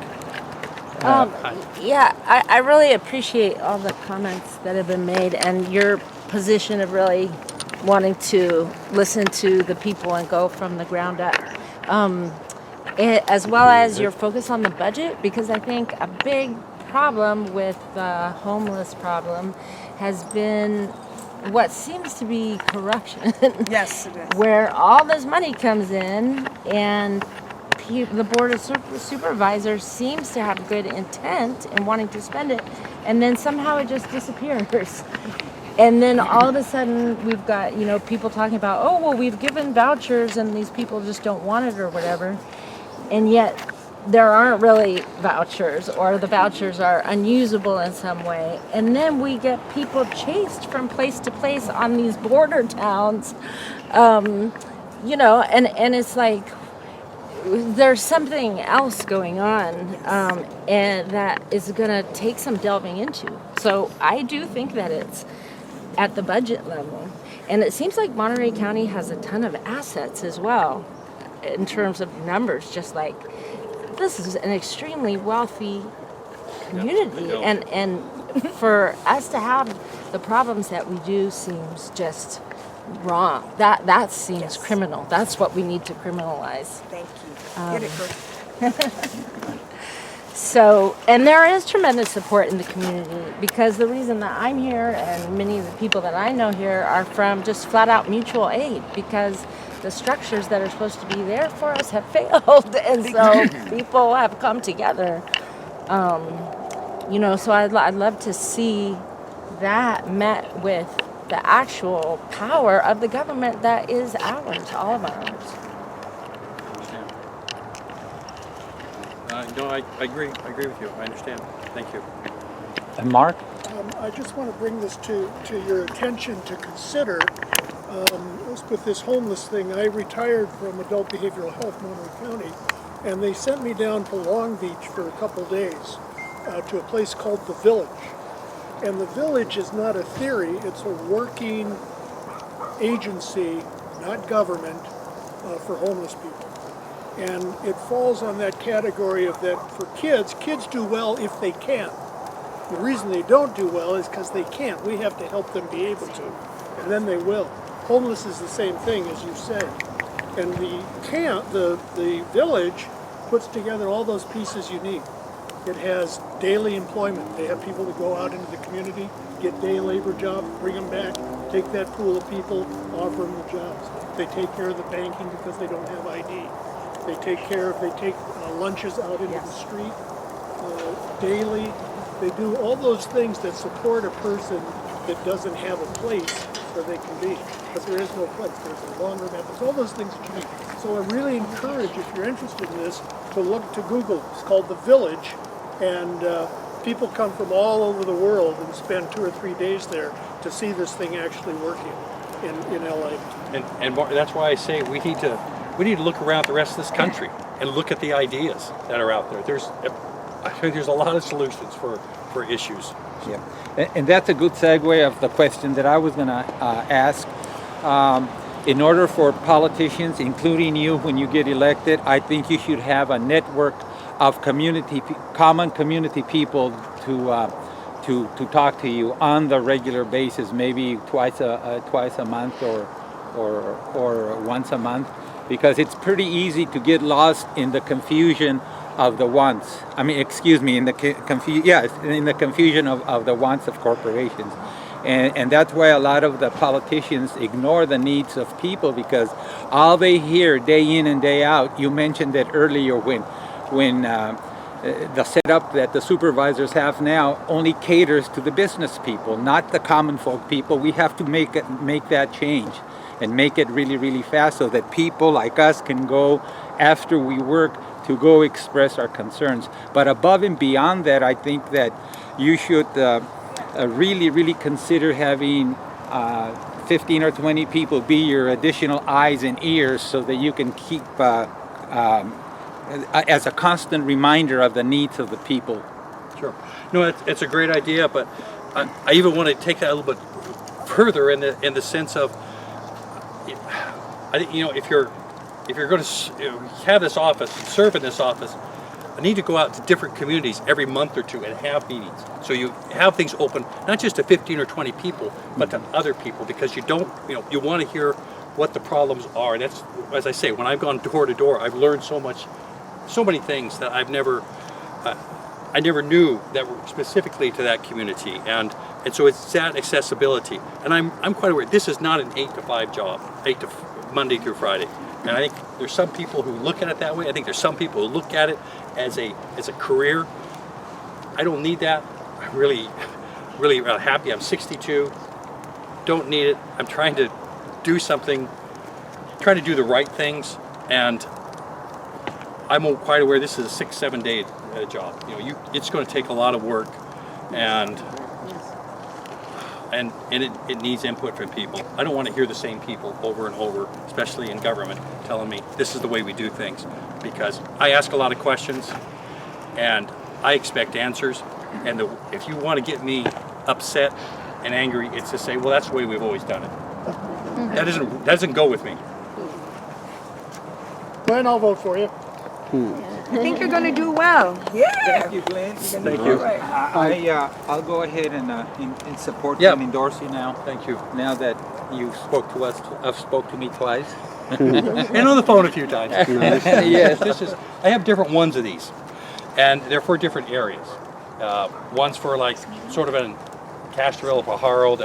I really appreciate all the comments that have been made, and your position of really wanting to listen to the people and go from the ground up. As well as your focus on the budget, because I think a big problem with the homeless problem has been what seems to be corruption. Yes, it is. Where all this money comes in and the Board of Supervisors seems to have good intent in wanting to spend it, and then somehow it just disappears. And then all of a sudden we've got, people talking about, oh, well, we've given vouchers and these people just don't want it or whatever. And yet there aren't really vouchers, or the vouchers are unusable in some way. And then we get people chased from place to place on these border towns, and it's like there's something else going on, and that is going to take some delving into. So I do think that it's at the budget level. And it seems like Monterey County has a ton of assets as well, in terms of numbers, just like this is an extremely wealthy community, and for us to have the problems that we do seems just wrong. That seems criminal. That's what we need to criminalize. Thank you. Get it, Coach. So, and there is tremendous support in the community, because the reason that I'm here and many of the people that I know here are from just flat out mutual aid, because the structures that are supposed to be there for us have failed, and so people have come together. So I'd love to see that met with the actual power of the government that is ours, all of ours. No, I agree. I agree with you. I understand. Thank you. And Mark? I just want to bring this to your attention to consider. With this homeless thing, I retired from adult behavioral health, Monterey County, and they sent me down to Long Beach for a couple days to a place called The Village. And The Village is not a theory, it's a working agency, not government, for homeless people. And it falls on that category of that for kids do well if they can. The reason they don't do well is because they can't. We have to help them be able to, and then they will. Homeless is the same thing, as you said. And the village puts together all those pieces you need. It has daily employment. They have people that go out into the community, get day labor jobs, bring them back, take that pool of people, offer them the jobs. They take care of the banking because they don't have ID. They take lunches out into the street daily. They do all those things that support a person that doesn't have a place where they can be. But there is no place. There's a longer map. There's all those things that you need. So I really encourage, if you're interested in this, to Google. It's called The Village, and people come from all over the world and spend 2 or 3 days there to see this thing actually working in LA. And that's why I say we need to look around the rest of this country and look at the ideas that are out there. I think there's a lot of solutions for issues. Yeah, and that's a good segue of the question that I was going to ask. In order for politicians, including you, when you get elected, I think you should have a network of common community people to talk to you on the regular basis, maybe twice a month or once a month, because it's pretty easy to get lost in the confusion of the wants. I mean, excuse me, in the confusion of the wants of corporations. And that's why a lot of the politicians ignore the needs of people, because all they hear day in and day out, you mentioned that earlier when the setup that the supervisors have now only caters to the business people, not the common folk people. We have to make that change and make it really, really fast so that people like us can go after we work to go express our concerns. But above and beyond that, I think that you should really, really consider having 15 or 20 people be your additional eyes and ears, so that you can keep as a constant reminder of the needs of the people. Sure. No, it's a great idea, but I even want to take that a little bit further in the sense of, I think, if you're going to have this office, serve in this office, I need to go out to different communities every month or two and have meetings. So you have things open, not just to 15 or 20 people, but to other people, because you don't, you want to hear what the problems are. That's, as I say, when I've gone door to door, I've learned so many things that I never knew that were specifically to that community. And so it's that accessibility. And I'm quite aware, this is not an 8 to 5 job, Monday through Friday. And I think there's some people who look at it that way. I think there's some people who look at it as a career. I don't need that. I'm really happy. I'm 62. Don't need it. I'm trying to do something, trying to do the right things. And I'm quite aware this is a 6-7 day job. It's going to take a lot of work, and it needs input from people. I don't want to hear the same people over and over, especially in government, telling me this is the way we do things, because I ask a lot of questions and I expect answers. And if you want to get me upset and angry, it's to say, well, that's the way we've always done it. That doesn't go with me. Glenn, I'll vote for you. I think you're going to do well. Yeah. Thank you, Glenn. Thank you. I'll go ahead and support you and endorse you now. Thank you. Now that you spoke to me twice. And on the phone a few times. Yes, I have different ones of these, and they're for different areas. One's for like sort of an Castroville, Pajaro,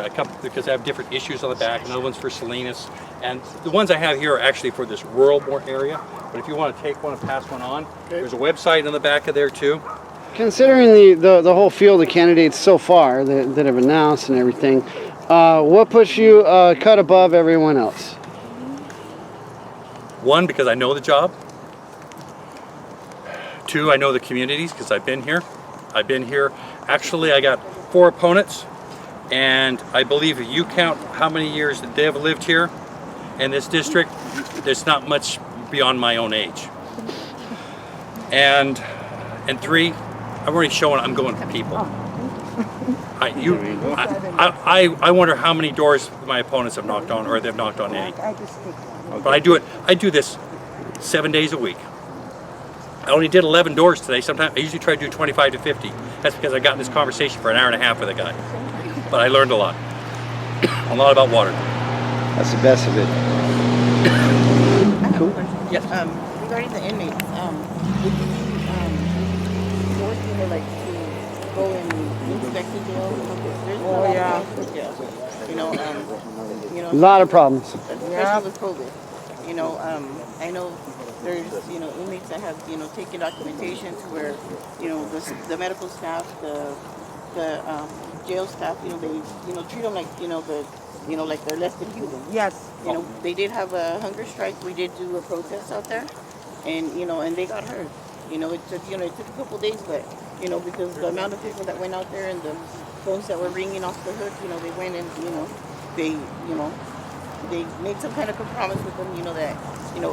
because I have different issues on the back. Another one's for Salinas, and the ones I have here are actually for this rural more area. But if you want to take one and pass one on, there's a website on the back of there too. Considering the whole field of candidates so far that have announced and everything, what puts you cut above everyone else? One, because I know the job. Two, I know the communities because I've been here. Actually, I got 4 opponents, and I believe if you count how many years that they have lived here in this district, there's not much beyond my own age. And 3, I've already shown I'm going for people. I wonder how many doors my opponents have knocked on, or they've knocked on any. But I do this 7 days a week. I only did 11 doors today. Sometimes I usually try to do 25 to 50. That's because I got in this conversation for an hour and a half with a guy. But I learned a lot about water. That's the best of it. Cool. Yes. Regarding the inmates, would you force people like to go and inspect the jail? There's a lot of problems. Especially with COVID. I know there's inmates that have taken documentation to where the medical staff, the jail staff, they treat them like like they're less than human. Yes. They did have a hunger strike. We did do a protest out there, and and they got hurt. It took a couple of days, but because the amount of people that went out there and the phones that were ringing off the hook, they went and they made some kind of compromise with them, that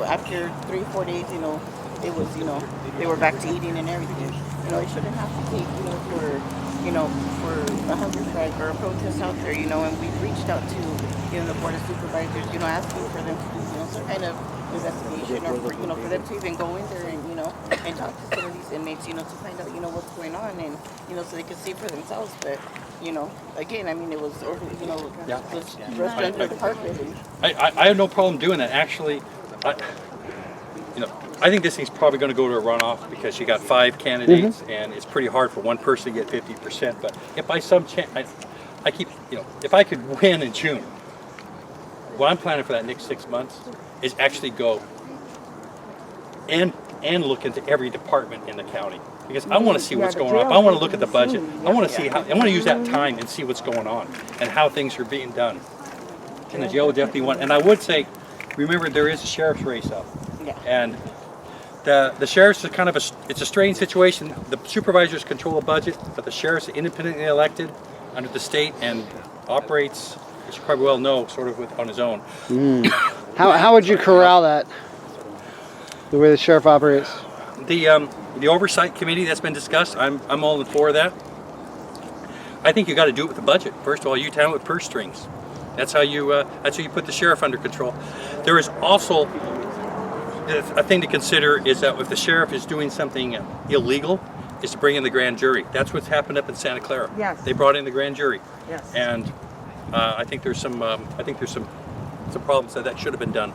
after 3 or 4 days, it was they were back to eating and everything. It shouldn't have to take for a hunger strike or a protest out there, and we reached out to the Board of Supervisors, asking for them to do some kind of investigation, or for them to even go in there and talk to some of these inmates, to find out what's going on, and so they could see for themselves. But again, it was over, was brushed under the carpet. I have no problem doing that. Actually, I think this thing's probably going to go to a runoff because you got 5 candidates, and it's pretty hard for one person to get 50%. But if by some chance, I keep, if I could win in June, what I'm planning for that next 6 months is actually go and look into every department in the county, because I want to see what's going on. I want to look at the budget. I want to see how. I want to use that time and see what's going on and how things are being done. And the jail would definitely want. And I would say, remember, there is a sheriff's race up, and the sheriff's is kind of it's a strange situation. The supervisors control the budget, but the sheriff's independently elected under the state and operates, as you probably well know, sort of on his own. How would you corral that? The way the sheriff operates? The oversight committee that's been discussed, I'm all in for that. I think you got to do it with the budget. First of all, you handle it with purse strings. That's how you put the sheriff under control. There is also a thing to consider is that if the sheriff is doing something illegal, is to bring in the grand jury. That's what's happened up in Santa Clara. Yes. They brought in the grand jury. Yes. And I think there's some problems that should have been done.